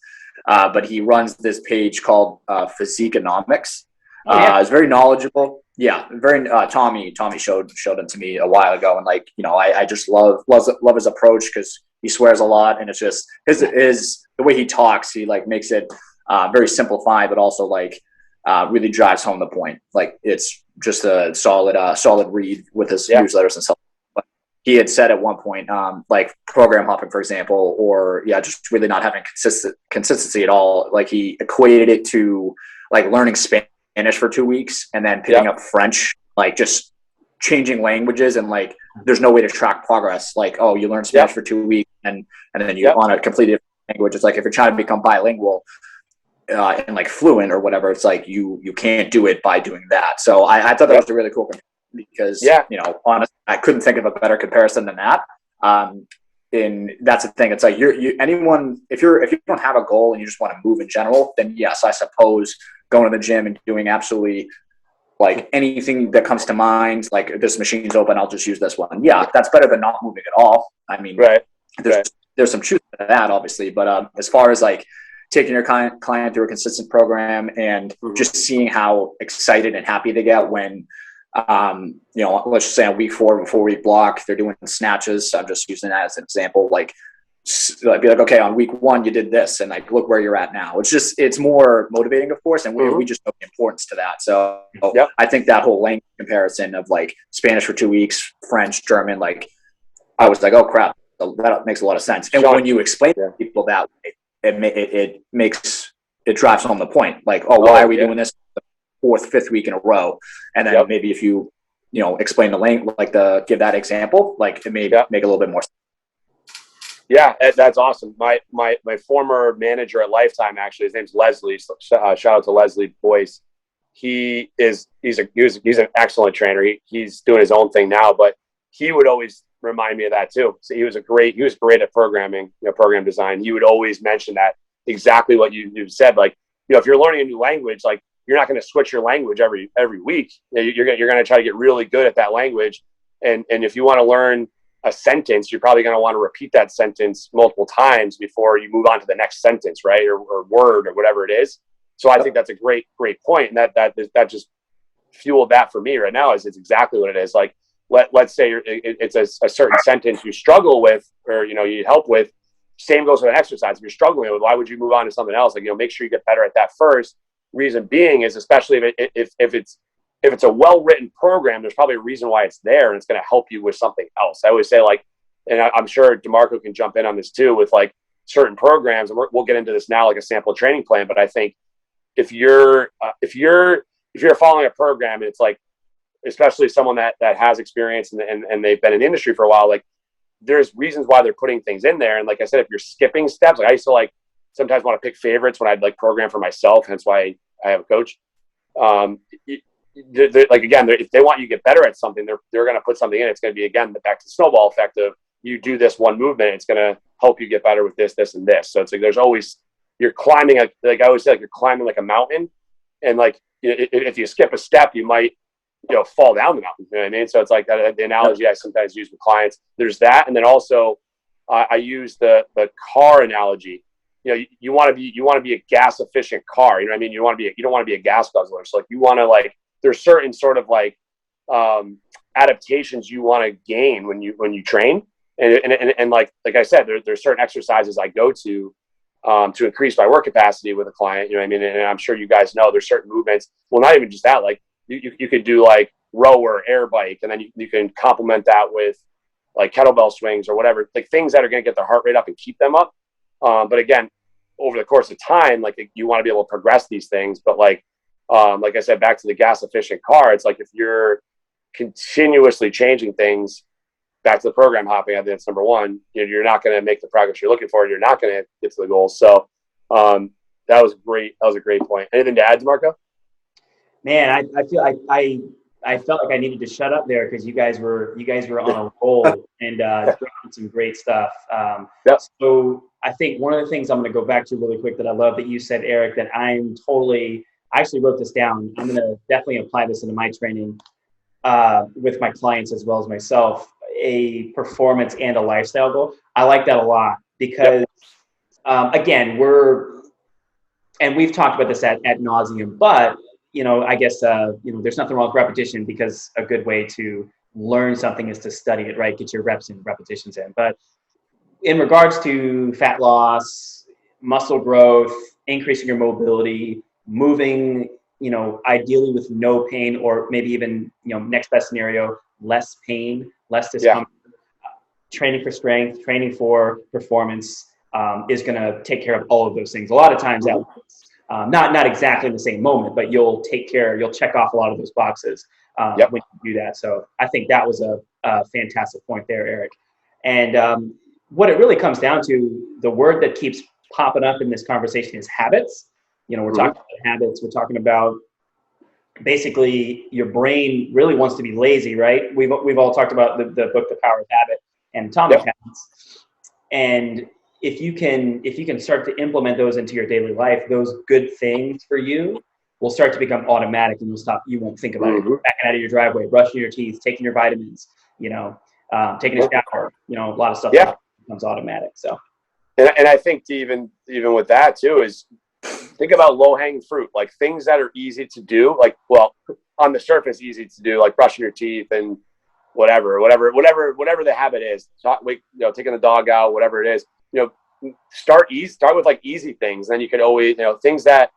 But he runs this page called Physiconomics. It's very knowledgeable. Yeah, very. Tommy showed it to me a while ago, and I just love his approach because he swears a lot, and it's just his the way he talks. He makes it very simplified, but also really drives home the point. Like it's just a solid read with his newsletters and stuff. But he had said at one point, program hopping, for example, or just really not having consistency at all. Like he equated it to learning Spanish for 2 weeks and then picking up French, just changing languages, and there's no way to track progress. You learn Spanish for 2 weeks and then you on a completely different language. It's like if you're trying to become bilingual and fluent or whatever, it's you can't do it by doing that. So I thought that was a really cool because honestly, I couldn't think of a better comparison than that. And that's the thing. It's if you don't have a goal and you just want to move in general, then yes, I suppose going to the gym and doing absolutely anything that comes to mind, if this machine's open, I'll just use this one. Yeah, that's better than not moving at all. I mean, there's some truth to that, obviously, but as far as taking your client through a consistent program and just seeing how excited and happy they get when, let's just say on week 4 before week block, they're doing snatches. I'm just using that as an example. Be okay, on week 1 you did this, and look where you're at now. It's more motivating, of course, and we just know the importance to that. So I think that whole language comparison of Spanish for 2 weeks, French, German, I was oh crap, that makes a lot of sense. And when you explain to people that way, it drives home the point. Why are we doing this the 4th, 5th week in a row? And then maybe if you explain the length, give that example, it may make a little bit more sense. Yeah, that's awesome. My former manager at Lifetime, actually, his name's Leslie. Shout out to Leslie Boyce. He's an excellent trainer. He's doing his own thing now, but he would always remind me of that too. So he was great at programming, program design. He would always mention that exactly what you said. If you're learning a new language, you're not going to switch your language every week. You're going to try to get really good at that language. And if you want to learn a sentence, you're probably going to want to repeat that sentence multiple times before you move on to the next sentence, right? Or word or whatever it is. So I think that's a great point. And that just fueled that for me right now is it's exactly what it is. Let's say it's a certain sentence you struggle with or, you need help with. Same goes with an exercise. If you're struggling with, why would you move on to something else? Make sure you get better at that first. Reason being is, especially if it's a well-written program, there's probably a reason why it's there, and it's going to help you with something else. I always say, and I'm sure DeMarco can jump in on this too, with certain programs, and we'll get into this now, a sample training plan. But I think if you're following a program, and it's especially someone that has experience and they've been in the industry for a while, there's reasons why they're putting things in there. And like I said, if you're skipping steps, I used to sometimes want to pick favorites when I'd program for myself. Hence why I have a coach. If they want you to get better at something, they're going to put something in. It's going to be, again, back to the snowball effect of you do this one movement, it's going to help you get better with this, this, and this. So it's there's always, you're climbing, I always say, you're climbing a mountain. And if you skip a step, you might, fall down the mountain. You know what I mean? So it's the analogy I sometimes use with clients. There's that. And then also I use the car analogy. You want to be a gas efficient car. You know what I mean? You don't want to be a gas guzzler. So you want to there's certain sort of adaptations you want to gain when you train. And like I said, there's certain exercises I go to increase my work capacity with a client. You know what I mean? And I'm sure you guys know there's certain movements. Well, not even just that. You could do row or air bike, and then you can complement that with kettlebell swings or whatever, things that are going to get their heart rate up and keep them up. But again, over the course of time, you want to be able to progress these things. But like I said, back to the gas efficient car, it's if you're continuously changing things, back to the program hopping, I think that's number one. You're not going to make the progress you're looking for. You're not going to get to the goals. So that was great. That was a great point. Anything to add, Marco? Man, I feel I felt like I needed to shut up there because you guys were on a roll and some great stuff. So I think one of the things I'm going to go back to really quick that I love that you said, Eric, that I actually wrote this down. I'm going to definitely apply this into my training with my clients as well as myself, a performance and a lifestyle goal. I like that a lot because, again, we've talked about this at nauseum, but, I guess, there's nothing wrong with repetition because a good way to learn something is to study it, right? Get your reps and repetitions in. But in regards to fat loss, muscle growth, increasing your mobility, moving, ideally with no pain, or maybe even, next best scenario, less pain, less discomfort, training for strength, training for performance, is going to take care of all of those things. A lot of times at once. Not exactly in the same moment, but you'll check off a lot of those boxes when you do that. So I think that was a fantastic point there, Eric. And what it really comes down to, the word that keeps popping up in this conversation is habits. We're talking about habits. We're talking about basically your brain really wants to be lazy, right? We've all talked about the book, The Power of Habit and Atomic Habits. And if you can start to implement those into your daily life, those good things for you will start to become automatic, and you won't think about it. Backing out of your driveway, brushing your teeth, taking your vitamins, taking a shower, a lot of stuff like that becomes automatic. So, and I think even with that too is think about low hanging fruit, like things that are easy to do, like, well, on the surface, easy to do, like brushing your teeth and whatever the habit is, taking the dog out, whatever it is, start with like easy things. Then you can always, things that,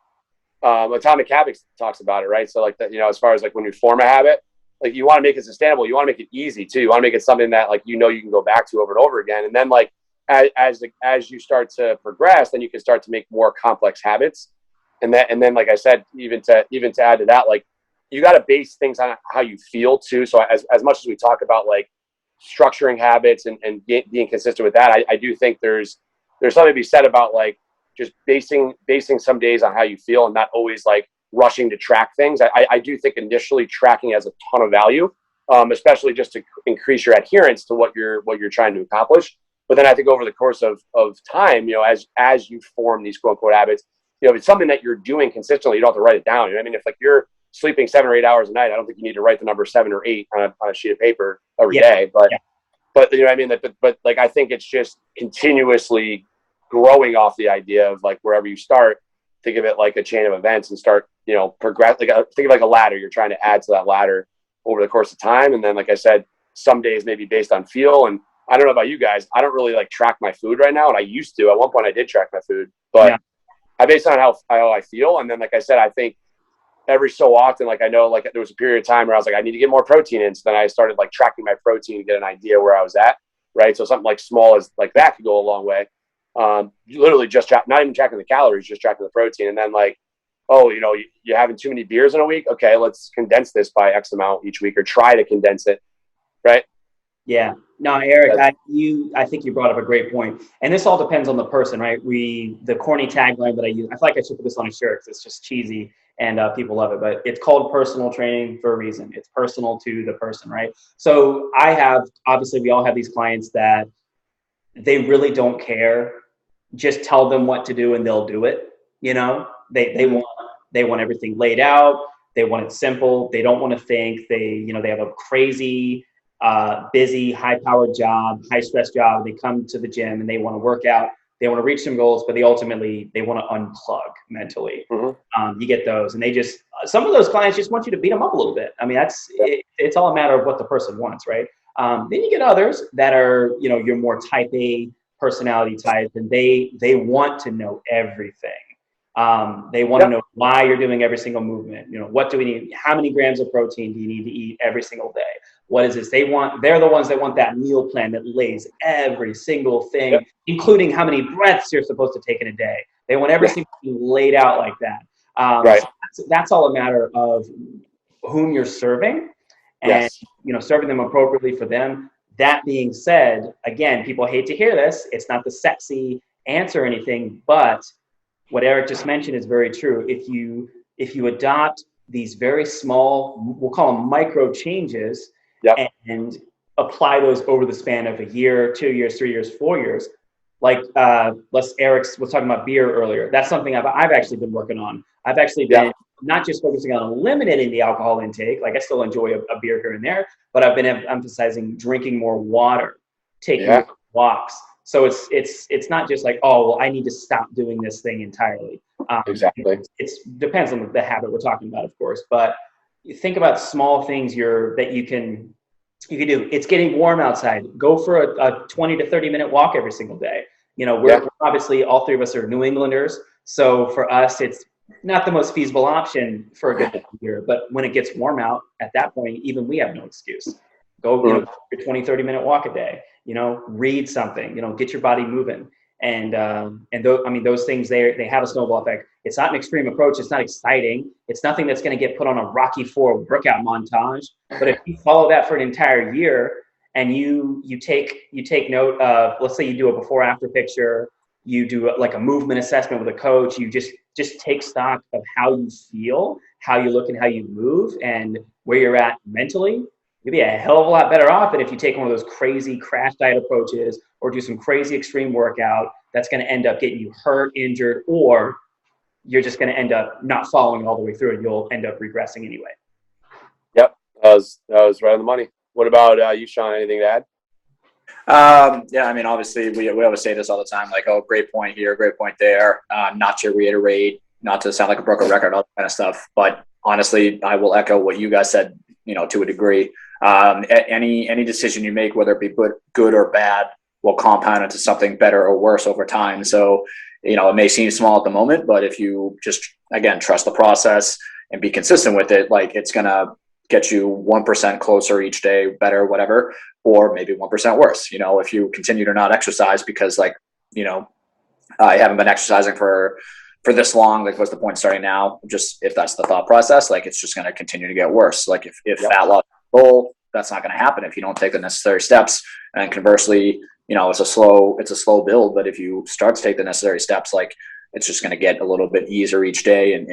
Atomic Habits talks about it, right? So like that, as far as like when you form a habit, like you want to make it sustainable, you want to make it easy too. You want to make it something that like, you can go back to over and over again. And then like, as you start to progress, then you can start to make more complex habits. And then, like I said, even to add to that, like you got to base things on how you feel too. So as much as we talk about like structuring habits and being consistent with that, I do think there's something to be said about like just basing some days on how you feel and not always like rushing to track things. I do think initially tracking has a ton of value, especially just to increase your adherence to what you're trying to accomplish. But then I think over the course of time, as you form these quote unquote habits, if it's something that you're doing consistently, you don't have to write it down. I mean, if like you're sleeping 7 or 8 hours a night, I don't think you need to write the number 7 or 8 on a sheet of paper every day. But you know what I mean? But like, I think it's just continuously growing off the idea of like wherever you start, think of it like a chain of events and start, progress. Like think of like a ladder. You're trying to add to that ladder over the course of time. And then, like I said, some days maybe based on feel. And I don't know about you guys, I don't really like track my food right now. And I used to. At one point I did track my food, but I based on how I feel. And then, like I said, I think every so often, like I know, like there was a period of time where I was like, I need to get more protein in. So then I started like tracking my protein to get an idea where I was at. Right. So something like small as like that could go a long way. Literally just not even tracking the calories, just tracking the protein. And then like, oh, you're having too many beers in a week. Okay, let's condense this by X amount each week, or try to condense it. Right. Yeah. No, Eric, I think you brought up a great point. And this all depends on the person, right? The corny tagline that I use, I feel like I should put this on a shirt because it's just cheesy and people love it, but it's called personal training for a reason. It's personal to the person, right? So obviously we all have these clients that they really don't care. Just tell them what to do and they'll do it. They want everything laid out. They want it simple. They don't want to think. They have a crazy, busy, high-powered job, high-stress job. They come to the gym and they want to work out. They want to reach some goals, but they want to unplug mentally. You get those, and some of those clients just want you to beat them up a little bit. I mean, it's all a matter of what the person wants, right? Then you get others that are, your more type A personality type, and they want to know everything. They want to know why you're doing every single movement. What do we need? How many grams of protein do you need to eat every single day? What is this? They're the ones that want that meal plan that lays every single thing, including how many breaths you're supposed to take in a day. They want every single thing laid out like that. So that's all a matter of whom you're serving and, serving them appropriately for them. That being said, again, people hate to hear this. It's not the sexy answer or anything, but what Eric just mentioned is very true. If you adopt these very small, we'll call them micro changes, and apply those over the span of a year, 2 years, 3 years, 4 years, like Eric was talking about beer earlier. That's something I've actually been working on. I've actually been not just focusing on eliminating the alcohol intake. Like I still enjoy a beer here and there, but I've been emphasizing drinking more water, taking more walks. So it's not just like, oh, well, I need to stop doing this thing entirely. Exactly. It depends on the habit we're talking about, of course, but you think about small things that you can do. It's getting warm outside. Go for a 20 to 30 minute walk every single day. You know, we're obviously, all three of us are New Englanders. So for us, it's not the most feasible option for a good year. But when it gets warm out, at that point, even we have no excuse. Go, your 20, 30 minute walk a day, read something, get your body moving. And those things, they have a snowball effect. It's not an extreme approach. It's not exciting. It's nothing that's going to get put on a Rocky IV workout montage. But if you follow that for an entire year and you take note of, let's say you do a before after picture, you do like a movement assessment with a coach, you just take stock of how you feel, how you look and how you move and where you're at mentally, you'll be a hell of a lot better off than if you take one of those crazy crash diet approaches or do some crazy extreme workout that's going to end up getting you hurt, injured, or you're just going to end up not following all the way through and you'll end up regressing anyway. Yep, that was right on the money. What about you, Sean? Anything to add? Yeah, I mean, obviously we always say this all the time, like, oh, great point here, great point there. Not to reiterate, not to sound like a broken record, all that kind of stuff. But honestly, I will echo what you guys said, to a degree. Any decision you make, whether it be good or bad, will compound into something better or worse over time. So, it may seem small at the moment, but if you just, again, trust the process and be consistent with it, like it's going to get you 1% closer each day, better, whatever, or maybe 1% worse. If you continue to not exercise because I haven't been exercising for this long, like what's the point starting now? Just if that's the thought process, like it's just going to continue to get worse. Like if fat loss is a goal, that's not going to happen if you don't take the necessary steps. And conversely, it's a slow build, but if you start to take the necessary steps, like it's just going to get a little bit easier each day and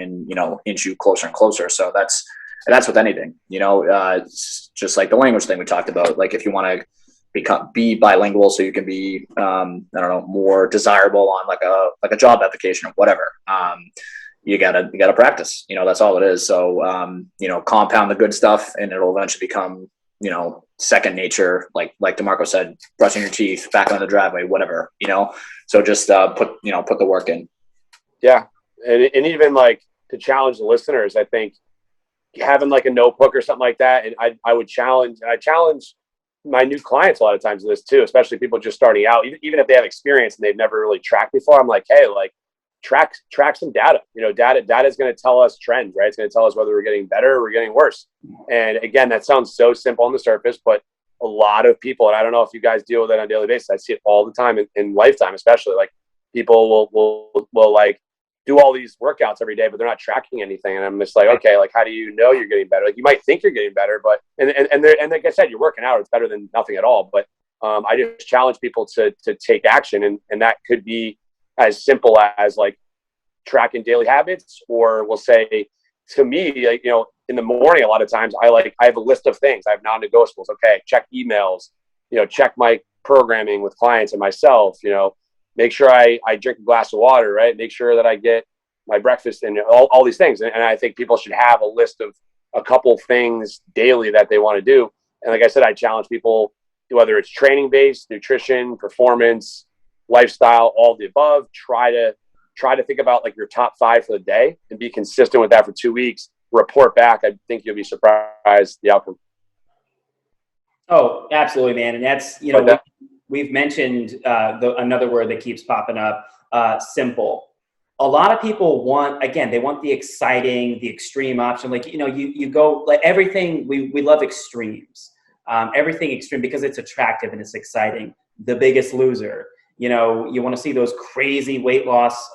inch you closer and closer. So that's with anything, it's just like the language thing we talked about. Like if you want to be bilingual so you can be, more desirable on like a job application or whatever, you gotta practice, that's all it is. So, compound the good stuff and it'll eventually become, second nature. Like DeMarco said, brushing your teeth, back on the driveway, whatever, so just, put the work in. Yeah. And even like to challenge the listeners, I think having like a notebook or something like that. And I challenge my new clients a lot of times to this too, especially people just starting out, even if they have experience and they've never really tracked before. I'm like, hey, like track some data, data is going to tell us trends, right? It's going to tell us whether we're getting better or we're getting worse. And again, that sounds so simple on the surface, but a lot of people, and I don't know if you guys deal with that on a daily basis. I see it all the time in lifetime, especially like people will like do all these workouts every day, but they're not tracking anything. And I'm just like, okay, like, how do you know you're getting better? Like you might think you're getting better, but, and like I said, you're working out, it's better than nothing at all. But I just challenge people to take action. And that could be as simple as like tracking daily habits, or we'll say to me, like, in the morning, a lot of times I have a list of things. I have non-negotiables. Okay. Check emails, check my programming with clients and myself, make sure I drink a glass of water, right? Make sure that I get my breakfast and all these things. And I think people should have a list of a couple things daily that they want to do. And like I said, I challenge people, whether it's training based, nutrition, performance, lifestyle, all the above, try to think about like your top 5 for the day and be consistent with that for 2 weeks, report back. I think you'll be surprised the outcome. Oh, absolutely, man. And that's, we've mentioned another word that keeps popping up, simple. A lot of people they want the exciting, the extreme option. Like, you go like everything, we love extremes, everything extreme because it's attractive and it's exciting. The Biggest Loser, you want to see those crazy weight loss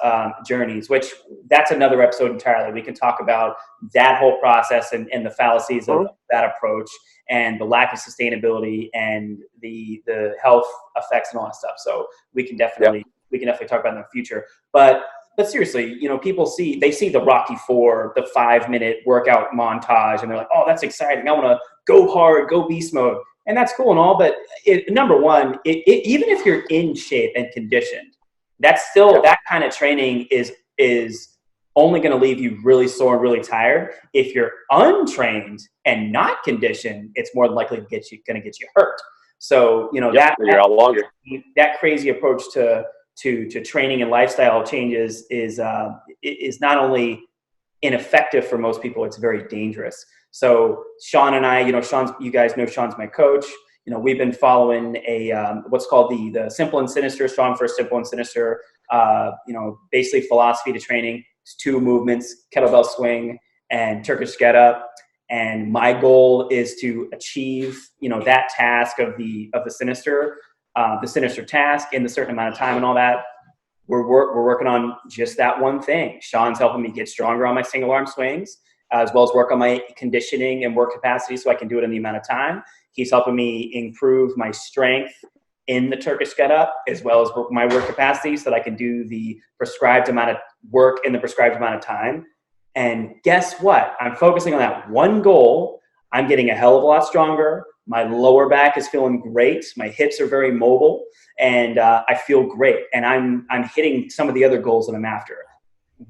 journeys, which that's another episode entirely. We can talk about that whole process and the fallacies of that approach and the lack of sustainability and the health effects and all that stuff. So we can definitely talk about it in the future. But seriously, people see the Rocky IV, the 5-minute workout montage, and they're like, oh, that's exciting. I want to go hard, go beast mode. And that's cool and all, but number one, even if you're in shape and conditioned, that's still, that kind of training is only going to leave you really sore and really tired. If you're untrained and not conditioned, it's more likely going to get you hurt. So, you know, you're out longer. That crazy approach to training and lifestyle changes is not only ineffective for most people, it's very dangerous. So Sean and I, you know, you guys know Sean's my coach. You know, we've been following what's called the Simple and Sinister, Strong First, Simple and Sinister, you know, basically philosophy to training. It's 2 movements, kettlebell swing and Turkish get up. And my goal is to achieve, you know, that task of the sinister task in a certain amount of time and all that. We're working on just that one thing. Sean's helping me get stronger on my single arm swings, as well as work on my conditioning and work capacity so I can do it in the amount of time. He's helping me improve my strength in the Turkish get up, as well as my work capacity so that I can do the prescribed amount of work in the prescribed amount of time. And guess what? I'm focusing on that one goal. I'm getting a hell of a lot stronger. My lower back is feeling great. My hips are very mobile, and I feel great. And I'm hitting some of the other goals that I'm after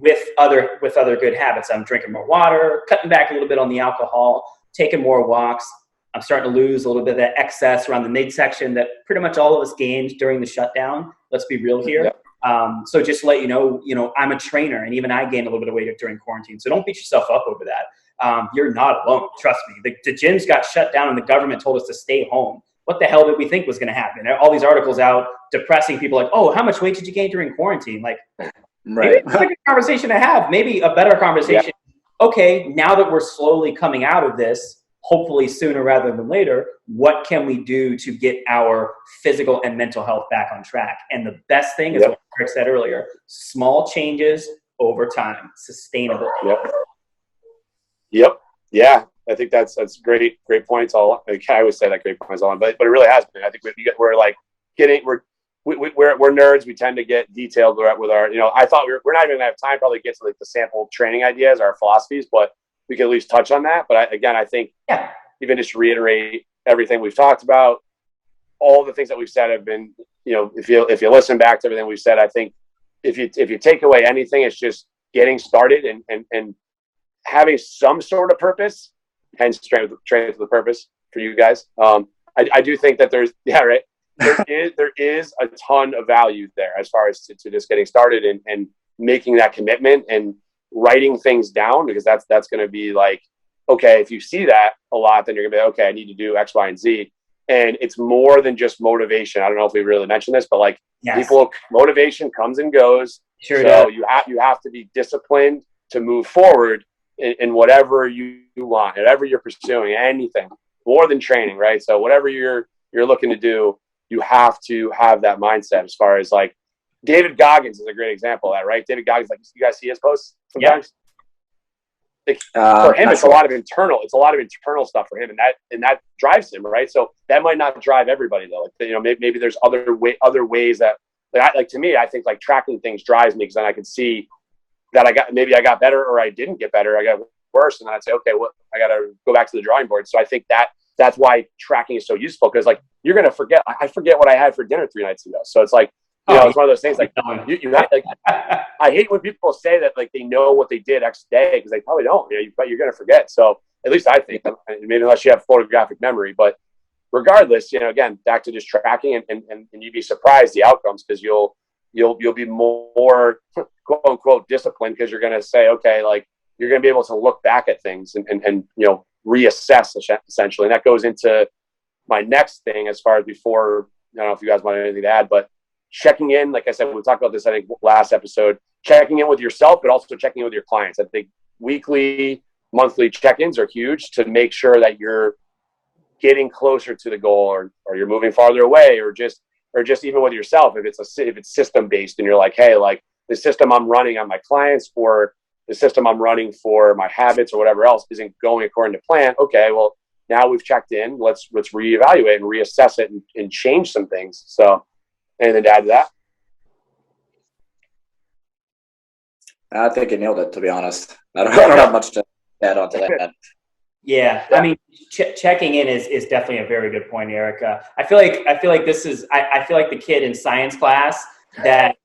with other good habits. I'm drinking more water, cutting back a little bit on the alcohol, taking more walks. I'm starting to lose a little bit of that excess around the midsection that pretty much all of us gained during the shutdown. Let's be real here. Yep. So just to let you know, I'm a trainer, and even I gained a little bit of weight during quarantine. So don't beat yourself up over that. You're not alone. Trust me. The gyms got shut down and the government told us to stay home. What the hell did we think was going to happen? All these articles out depressing people like, oh, how much weight did you gain during quarantine? Like, right. Maybe it's a good conversation to have. Maybe a better conversation. Yeah. Okay, now that we're slowly coming out of this, hopefully sooner rather than later, what can we do to get our physical and mental health back on track? And the best thing is what Eric said earlier, small changes over time, sustainable. Yep. Yeah. I think that's great points all. Like I always say that great points all, but it really has been. I think we're like we're nerds. We tend to get detailed with our, you know, I thought we're not even gonna have time probably to get to like the sample training ideas, our philosophies, but we can at least touch on that. But I think even just to reiterate everything we've talked about, all the things that we've said have been, you know, if you listen back to everything we've said, I think if you take away anything, it's just getting started and having some sort of purpose, hence train with the purpose for you guys. I do think that there is a ton of value there as far as to just getting started and making that commitment and writing things down, because that's going to be like, okay, if you see that a lot, then you're gonna be like, okay, I need to do X, Y, and Z. And it's more than just motivation. I don't know if we really mentioned this, but like people, motivation comes and goes. Sure. So you have to be disciplined to move forward in whatever you want, whatever you're pursuing, anything more than training, right? So whatever you're looking to do, you have to have that mindset. As far as like David Goggins is a great example of that, right? David Goggins, like you guys see his posts sometimes. Like, for him, it's a lot of internal. It's a lot of internal stuff for him, and that drives him, right? So that might not drive everybody though. Like, you know, maybe there's other ways that, like to me, I think like tracking things drives me, because then I can see that I got better or I didn't get better. I got worse, and then I'd say, okay, I got to go back to the drawing board. So I think that's why tracking is so useful, because like you're gonna forget. I forget what I had for dinner 3 nights ago. So it's like, you know, it's one of those things like you have, like, I hate when people say that like they know what they did X day, because they probably don't. You know, you're going to forget. So at least I think, maybe unless you have photographic memory, but regardless, you know, again, back to just tracking and you'd be surprised the outcomes, because you'll be more quote unquote disciplined, because you're going to say, okay, like you're going to be able to look back at things and you know, reassess essentially. And that goes into my next thing as far as before. I don't know if you guys want anything to add, but checking in, like I said, we talked about this, I think, last episode, checking in with yourself, but also checking in with your clients. I think weekly, monthly check-ins are huge to make sure that you're getting closer to the goal, or you're moving farther away, or just even with yourself, if it's system-based and you're like, hey, like the system I'm running on my clients or the system I'm running for my habits or whatever else isn't going according to plan. Okay, well, now we've checked in. Let's reevaluate and reassess it and change some things. So, anything to add to that? I think you nailed it, to be honest. I don't have much to add on to that. Yeah. I mean, checking in is definitely a very good point, Erica. I feel like I feel like the kid in science class that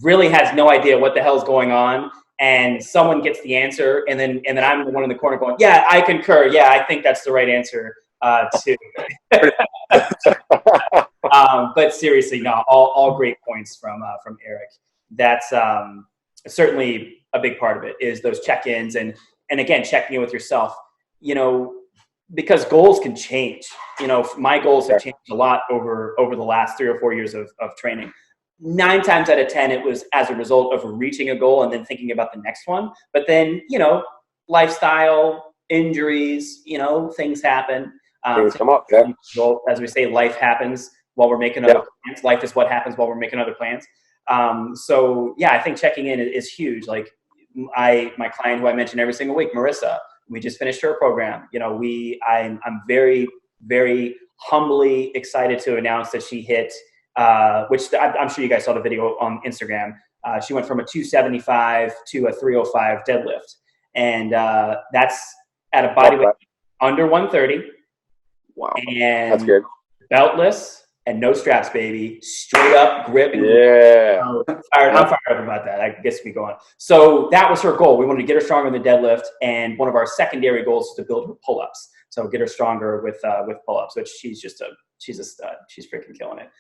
really has no idea what the hell's going on, and someone gets the answer, and then I'm the one in the corner going, yeah, I concur. Yeah, I think that's the right answer too. But seriously, no, all great points from Eric. That's certainly a big part of it, is those check-ins, and again, checking in with yourself. You know, because goals can change. You know, my goals have changed a lot over the last 3 or 4 years of training. 9 times out of 10, it was as a result of reaching a goal and then thinking about the next one. But then, you know, lifestyle, injuries, you know, things happen. Things come up. Yeah. As we say, life happens while we're making other plans. Life is what happens while we're making other plans. So yeah, I think checking in is huge. Like my client who I mention every single week, Marissa, we just finished her program. You know, I'm very, very humbly excited to announce that she hit, which I'm sure you guys saw the video on Instagram. She went from a 275 to a 305 deadlift. And that's at a body weight under 130. Wow. And that's good. Beltless and no straps, baby. Straight up grip. Yeah. I'm fired up about that. I guess we go on. So that was her goal. We wanted to get her stronger in the deadlift, and one of our secondary goals is to build her pull-ups. So get her stronger with pull-ups, which she's a stud. She's freaking killing it.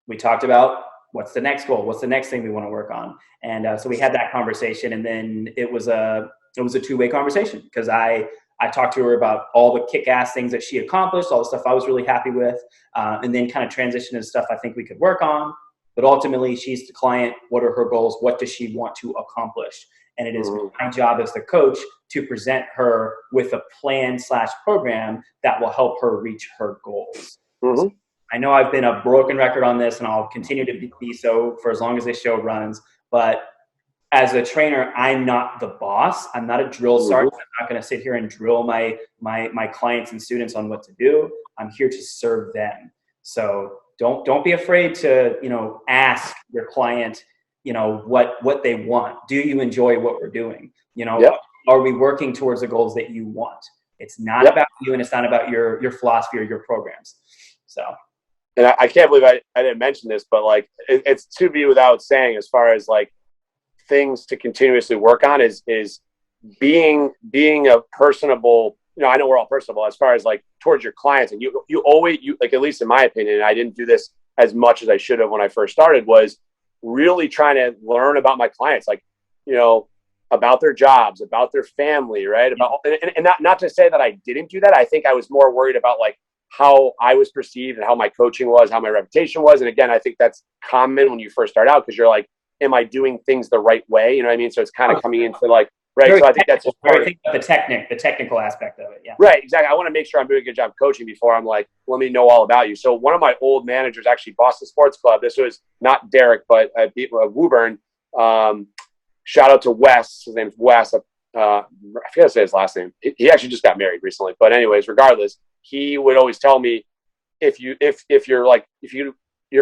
We talked about what's the next goal, what's the next thing we want to work on, and so we had that conversation, and then it was a two-way conversation, because I talked to her about all the kick-ass things that she accomplished, all the stuff I was really happy with, and then kind of transition to stuff I think we could work on. But ultimately, she's the client. What are her goals? What does she want to accomplish? And it is my job as the coach to present her with a plan/program that will help her reach her goals. So I know I've been a broken record on this, and I'll continue to be so for as long as this show runs. But as a trainer, I'm not the boss. I'm not a drill sergeant. I'm not going to sit here and drill my clients and students on what to do. I'm here to serve them. So don't be afraid to, you know, ask your client, you know, what they want. Do you enjoy what we're doing? You know, are we working towards the goals that you want? It's not about you, and it's not about your philosophy or your programs. So. And I can't believe I didn't mention this, but like it's to be without saying, as far as like things to continuously work on is being a personable, you know, I know we're all personable as far as like towards your clients, and you always like, at least in my opinion, and I didn't do this as much as I should have when I first started, was really trying to learn about my clients, like, you know, about their jobs, about their family, right? And not to say that I didn't do that. I think I was more worried about like how I was perceived and how my coaching was, how my reputation was. And again, I think that's common when you first start out, because you're like, am I doing things the right way? You know what I mean? So it's kind of coming into like, right. So I think that's just part of the technical aspect of it. Yeah. Right. Exactly. I want to make sure I'm doing a good job coaching before I'm like, let me know all about you. So one of my old managers, actually Boston Sports Club, this was not Derek, but Woburn. Shout out to Wes. His name's Wes. I forget to say his last name. He actually just got married recently. But anyways, regardless, he would always tell me, if you're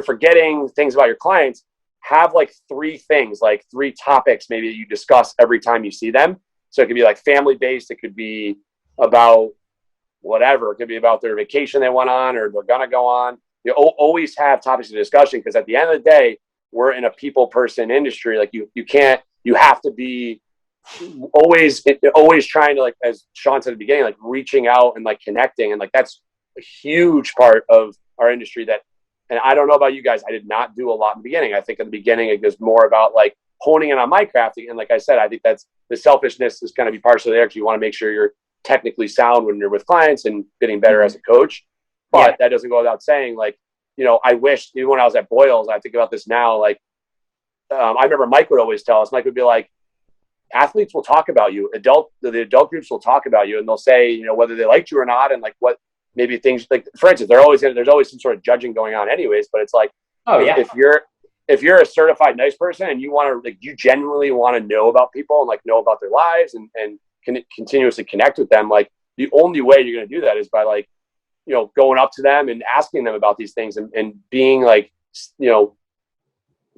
forgetting things about your clients, have like 3 things, like 3 topics maybe that you discuss every time you see them. So it could be like family based. It could be about whatever. It could be about their vacation they went on or they're going to go on. You always have topics of discussion, because at the end of the day, we're in a people person industry. Like you have to be always trying to, like, as Sean said at the beginning, like reaching out and like connecting. And like, that's a huge part of our industry that, and I don't know about you guys, I did not do a lot in the beginning. I think in the beginning, it was more about like honing in on my crafting. And like I said, I think that's the selfishness is going to be partially there, because you want to make sure you're technically sound when you're with clients and getting better as a coach. But that doesn't go without saying, like, you know, I wish, even when I was at Boyles, I think about this now, like, I remember Mike would always tell us, Mike would be like, athletes will talk about you. The adult groups will talk about you, and they'll say, you know, whether they liked you or not, and like what maybe things, like, for instance, there's always some sort of judging going on anyways, but it's like, if you're a certified nice person and you want to, like, you genuinely want to know about people and like know about their lives and can continuously connect with them, like the only way you're going to do that is by, like, you know, going up to them and asking them about these things and being like, you know,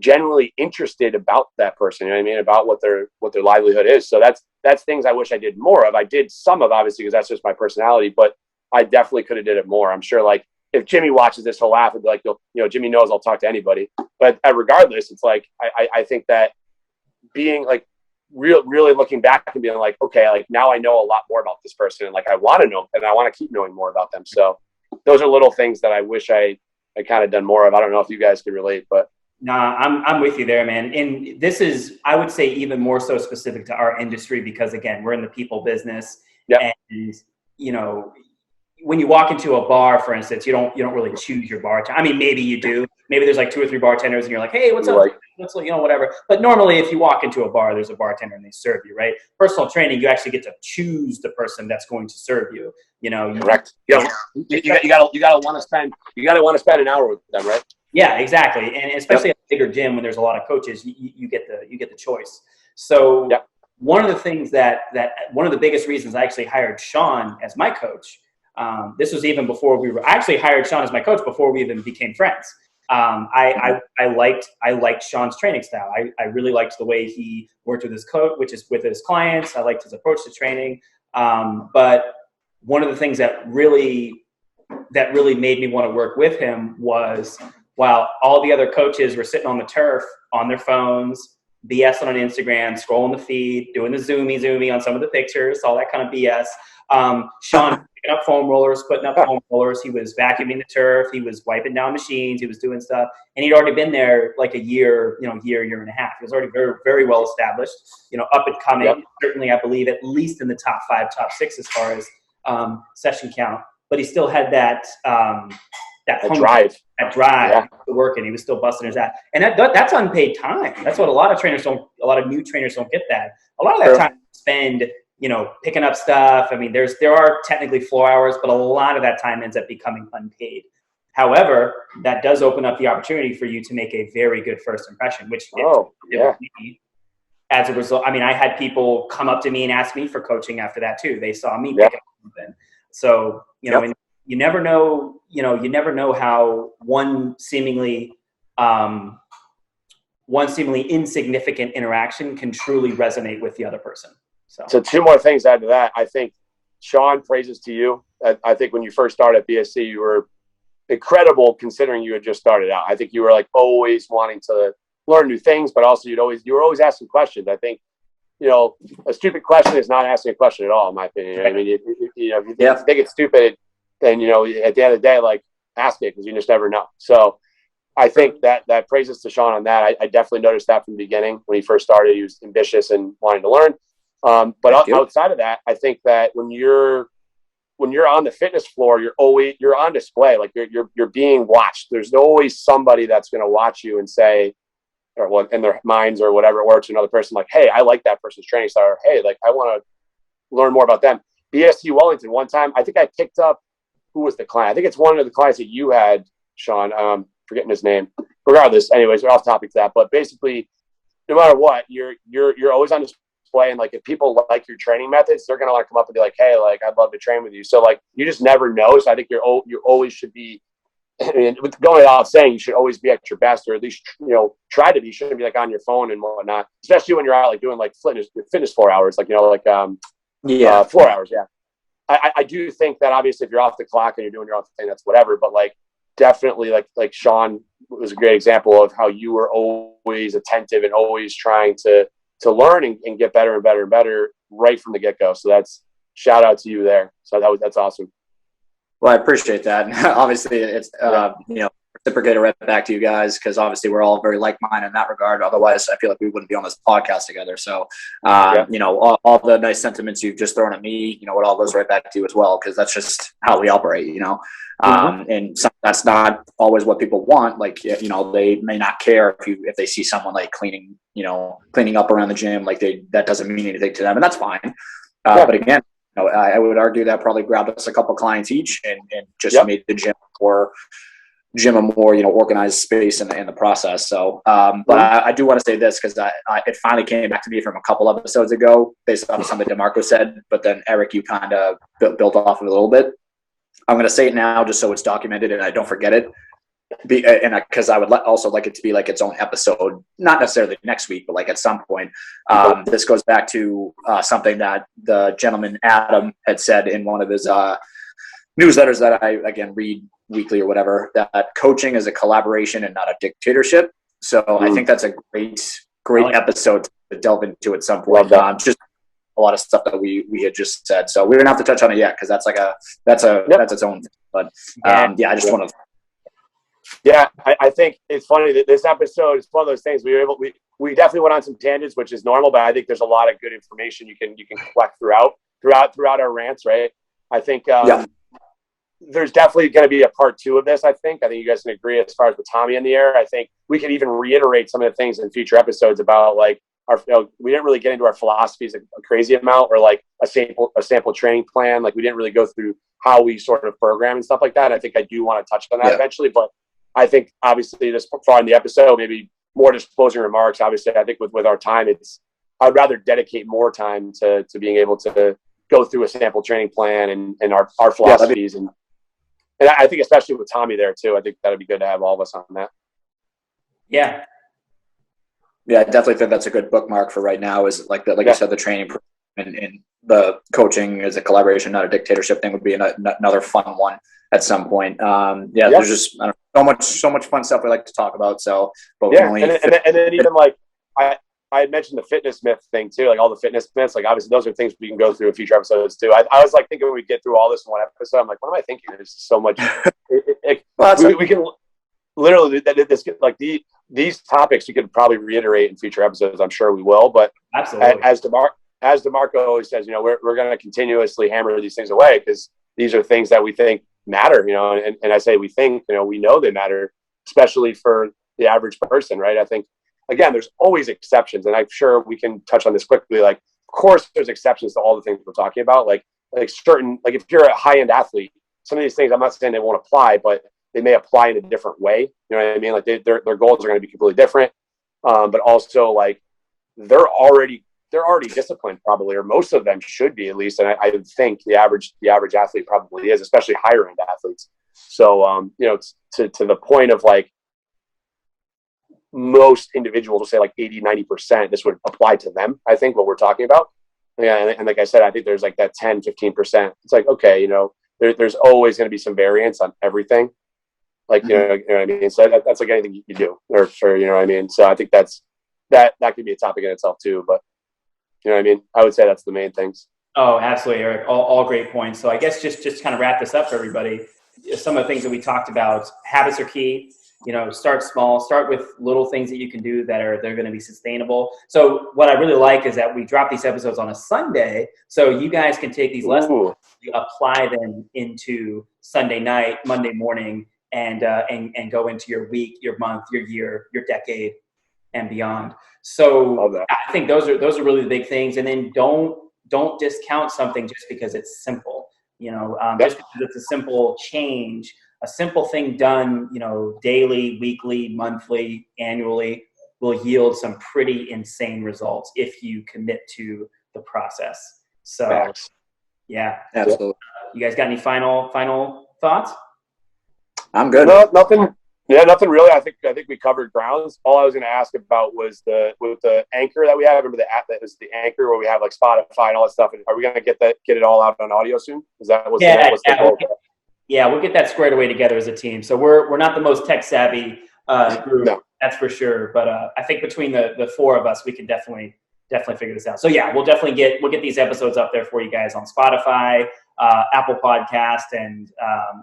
genuinely interested about that person. You know what I mean? About what their livelihood is. So that's things I wish I did more of. I did some of, obviously, because that's just my personality, but I definitely could have did it more. I'm sure, like, if Jimmy watches this, he'll laugh and be like, Jimmy knows I'll talk to anybody. But regardless, it's like, I think that being like really looking back and being like, okay, like now I know a lot more about this person, and like I want to know and I want to keep knowing more about them. So those are little things that I wish I kind of done more of. I don't know if you guys could relate, but. Nah, I'm with you there, man. And this is, I would say, even more so specific to our industry because, again, we're in the people business. Yep. And, you know, when you walk into a bar, for instance, you don't really choose your bartender. I mean, maybe you do. Maybe there's like 2 or 3 bartenders and you're like, hey, what's up? Right. What's, whatever. But normally if you walk into a bar, there's a bartender and they serve you, right? Personal training, you actually get to choose the person that's going to serve you. Correct. You gotta want to spend an hour with them, right? Yeah, exactly. And especially at a bigger gym when there's a lot of coaches, you get the choice. So one of the things that one of the biggest reasons I actually hired Sean as my coach, this was even before I actually hired Sean as my coach before we even became friends. I liked Sean's training style. I really liked the way he worked with his coach, which is with his clients. I liked his approach to training. But one of the things that really made me want to work with him was, while all the other coaches were sitting on the turf on their phones, BSing on Instagram, scrolling the feed, doing the zoomy on some of the pictures, all that kind of BS. Sean picking up foam rollers, putting up foam rollers. He was vacuuming the turf. He was wiping down machines. He was doing stuff. And he'd already been there like a year and a half. He was already very, very well established, up and coming. Yep. Certainly, I believe, at least in the top 5, top 6 as far as session count. But he still had that drive to work, and he was still busting his ass. And that's unpaid time. That's what a lot of new trainers don't get that. A lot of that time spend, picking up stuff. I mean, there are technically floor hours, but a lot of that time ends up becoming unpaid. However, that does open up the opportunity for you to make a very good first impression, which as a result, I mean, I had people come up to me and ask me for coaching after that too. They saw me pick up something. So, and you never know how one seemingly insignificant interaction can truly resonate with the other person. So 2 more things to add to that. I think, Sean, praises to you. I think when you first started at BSC, you were incredible considering you had just started out. I think you were like always wanting to learn new things, but also you were always asking questions. I think, a stupid question is not asking a question at all, in my opinion. Right. I mean, if you think it's stupid, then, at the end of the day, like, ask it, because you just never know. So I think that praises to Sean on that. I definitely noticed that from the beginning. When he first started, he was ambitious and wanting to learn. But outside of that, I think that when you're on the fitness floor, you're on display. Like you're being watched. There's always somebody that's going to watch you and say, or what in their minds or whatever, or to another person, like, hey, I like that person's training style. Or, hey, like, I want to learn more about them. BSU Wellington, one time, I think I picked up, who was the client? I think it's one of the clients that you had, Sean. Forgetting his name. Regardless, anyways, we're off topic to that. But basically, no matter what, you're always on display, and like if people like your training methods, they're gonna come up and be like, hey, like, I'd love to train with you. So like you just never know. So I think you always should be. And with going without saying, you should always be at your best, or at least try to be. You shouldn't be like on your phone and whatnot, especially when you're out like doing like fitness 4 hours, like 4 hours. Yeah, I do think that obviously if you're off the clock and you're doing your own thing, that's whatever. But like definitely like Sean was a great example of how you were always attentive and always trying to learn and get better and better and better right from the get go. So that's shout out to you there. So that's awesome. Well, I appreciate that. Obviously, it's reciprocated right back to you guys, because obviously we're all very like-minded in that regard. Otherwise, I feel like we wouldn't be on this podcast together. So, all the nice sentiments you've just thrown at me, it all goes right back to you as well, because that's just how we operate. And that's not always what people want. Like, they may not care if they see someone like cleaning up around the gym, like that doesn't mean anything to them, and that's fine. But again, I would argue that probably grabbed us a couple clients each and just made the gym a more organized space in the process. So, but I do want to say this, because it finally came back to me from a couple episodes ago based on something DeMarco said, but then Eric, you kind of built off of it a little bit. I'm going to say it now just so it's documented and I don't forget it. and because I would also like it to be like its own episode, not necessarily next week, but like at some point. This goes back to something that the gentleman Adam had said in one of his newsletters that I, again, read weekly or whatever, that coaching is a collaboration and not a dictatorship. So I think that's a great episode to delve into at some point. Just a lot of stuff that we had just said. So we don't have to touch on it yet, because that's its own thing. But I just want to. Yeah, I think it's funny that this episode is one of those things we definitely went on some tangents, which is normal, but I think there's a lot of good information you can collect throughout our rants, right? I think there's definitely going to be a part 2 of this. I think you guys can agree as far as with Tommy in the air. I think we could even reiterate some of the things in future episodes about like we didn't really get into our philosophies a crazy amount, or like a sample training plan. Like we didn't really go through how we sort of program and stuff like that. I think I do want to touch on that eventually, but I think obviously this far in the episode, maybe more just closing remarks. Obviously, I think with our time, I'd rather dedicate more time to being able to go through a sample training plan and our philosophies. And I think especially with Tommy there too, I think that'd be good to have all of us on that. Yeah. Yeah, I definitely think that's a good bookmark for right now, is like you said, the training and the coaching is a collaboration, not a dictatorship thing would be another fun one at some point. There's just so much fun stuff we like to talk about. So, but and then even like I had mentioned the fitness myth thing too, like all the fitness myths. Like obviously those are things we can go through in future episodes too. I was like thinking we'd get through all this in one episode. I'm like, what am I thinking? There's so much. We can literally these topics you could probably reiterate in future episodes. I'm sure we will. But absolutely, as DeMarco always says, we're going to continuously hammer these things away, because these are things that we think matter, and I say we think, we know they matter, especially for the average person, right? I think, again, there's always exceptions, and I'm sure we can touch on this quickly. Like, of course, there's exceptions to all the things we're talking about. Like certain, like if you're a high-end athlete, some of these things, I'm not saying they won't apply, but they may apply in a different way. You know what I mean? Like their goals are going to be completely different, but also like they're already disciplined, probably, or most of them should be, at least. And I would think the average athlete probably is, especially higher end athletes. So, to the point of like most individuals will say like 80-90%, this would apply to them. I think what we're talking about. Yeah. And like I said, I think there's like that 10-15%. It's like, okay, there's always going to be some variance on everything. Like, you know what I mean? So that's like anything you do, or you know what I mean? So I think that could be a topic in itself too, but you know what I mean? I would say that's the main things. Oh, absolutely, Eric. All great points. So I guess just kind of wrap this up for everybody. Some of the things that we talked about, habits are key. Start small. Start with little things that you can do they're going to be sustainable. So what I really like is that we drop these episodes on a Sunday, so you guys can take these lessons, apply them into Sunday night, Monday morning, and go into your week, your month, your year, your decade, and beyond. So I think those are really the big things. And then don't discount something just because it's simple. Just because it's a simple change, a simple thing done, daily, weekly, monthly, annually, will yield some pretty insane results if you commit to the process. So, yeah, absolutely. You guys got any final thoughts? I'm good. No, nothing. Yeah, nothing really. I think we covered grounds. All I was going to ask about was with the anchor that we have. Remember the app that is the anchor where we have like Spotify and all that stuff. And are we going to get it all out on audio soon? Is that what's the goal? Yeah, we'll get that squared away together as a team. So we're not the most tech savvy group, that's for sure. But I think between the four of us, we can definitely figure this out. So yeah, we'll get these episodes up there for you guys on Spotify, Apple Podcast, and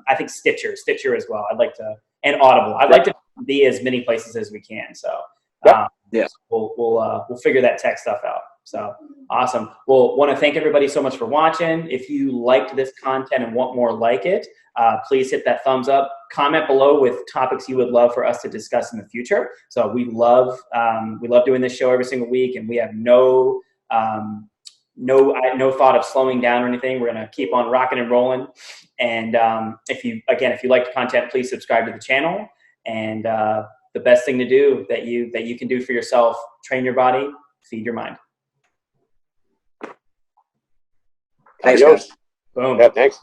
I think Stitcher as well. And Audible. I'd like to be as many places as we can. So we'll figure that tech stuff out. So awesome. Well, want to thank everybody so much for watching. If you liked this content and want more like it, please hit that thumbs up. Comment below with topics you would love for us to discuss in the future. So we love doing this show every single week, and we have no thought of slowing down or anything. We're going to keep on rocking and rolling. And if you like the content, please subscribe to the channel. And the best thing to do that you can do for yourself, train your body, feed your mind. Thanks, guys. Boom. Yeah, thanks.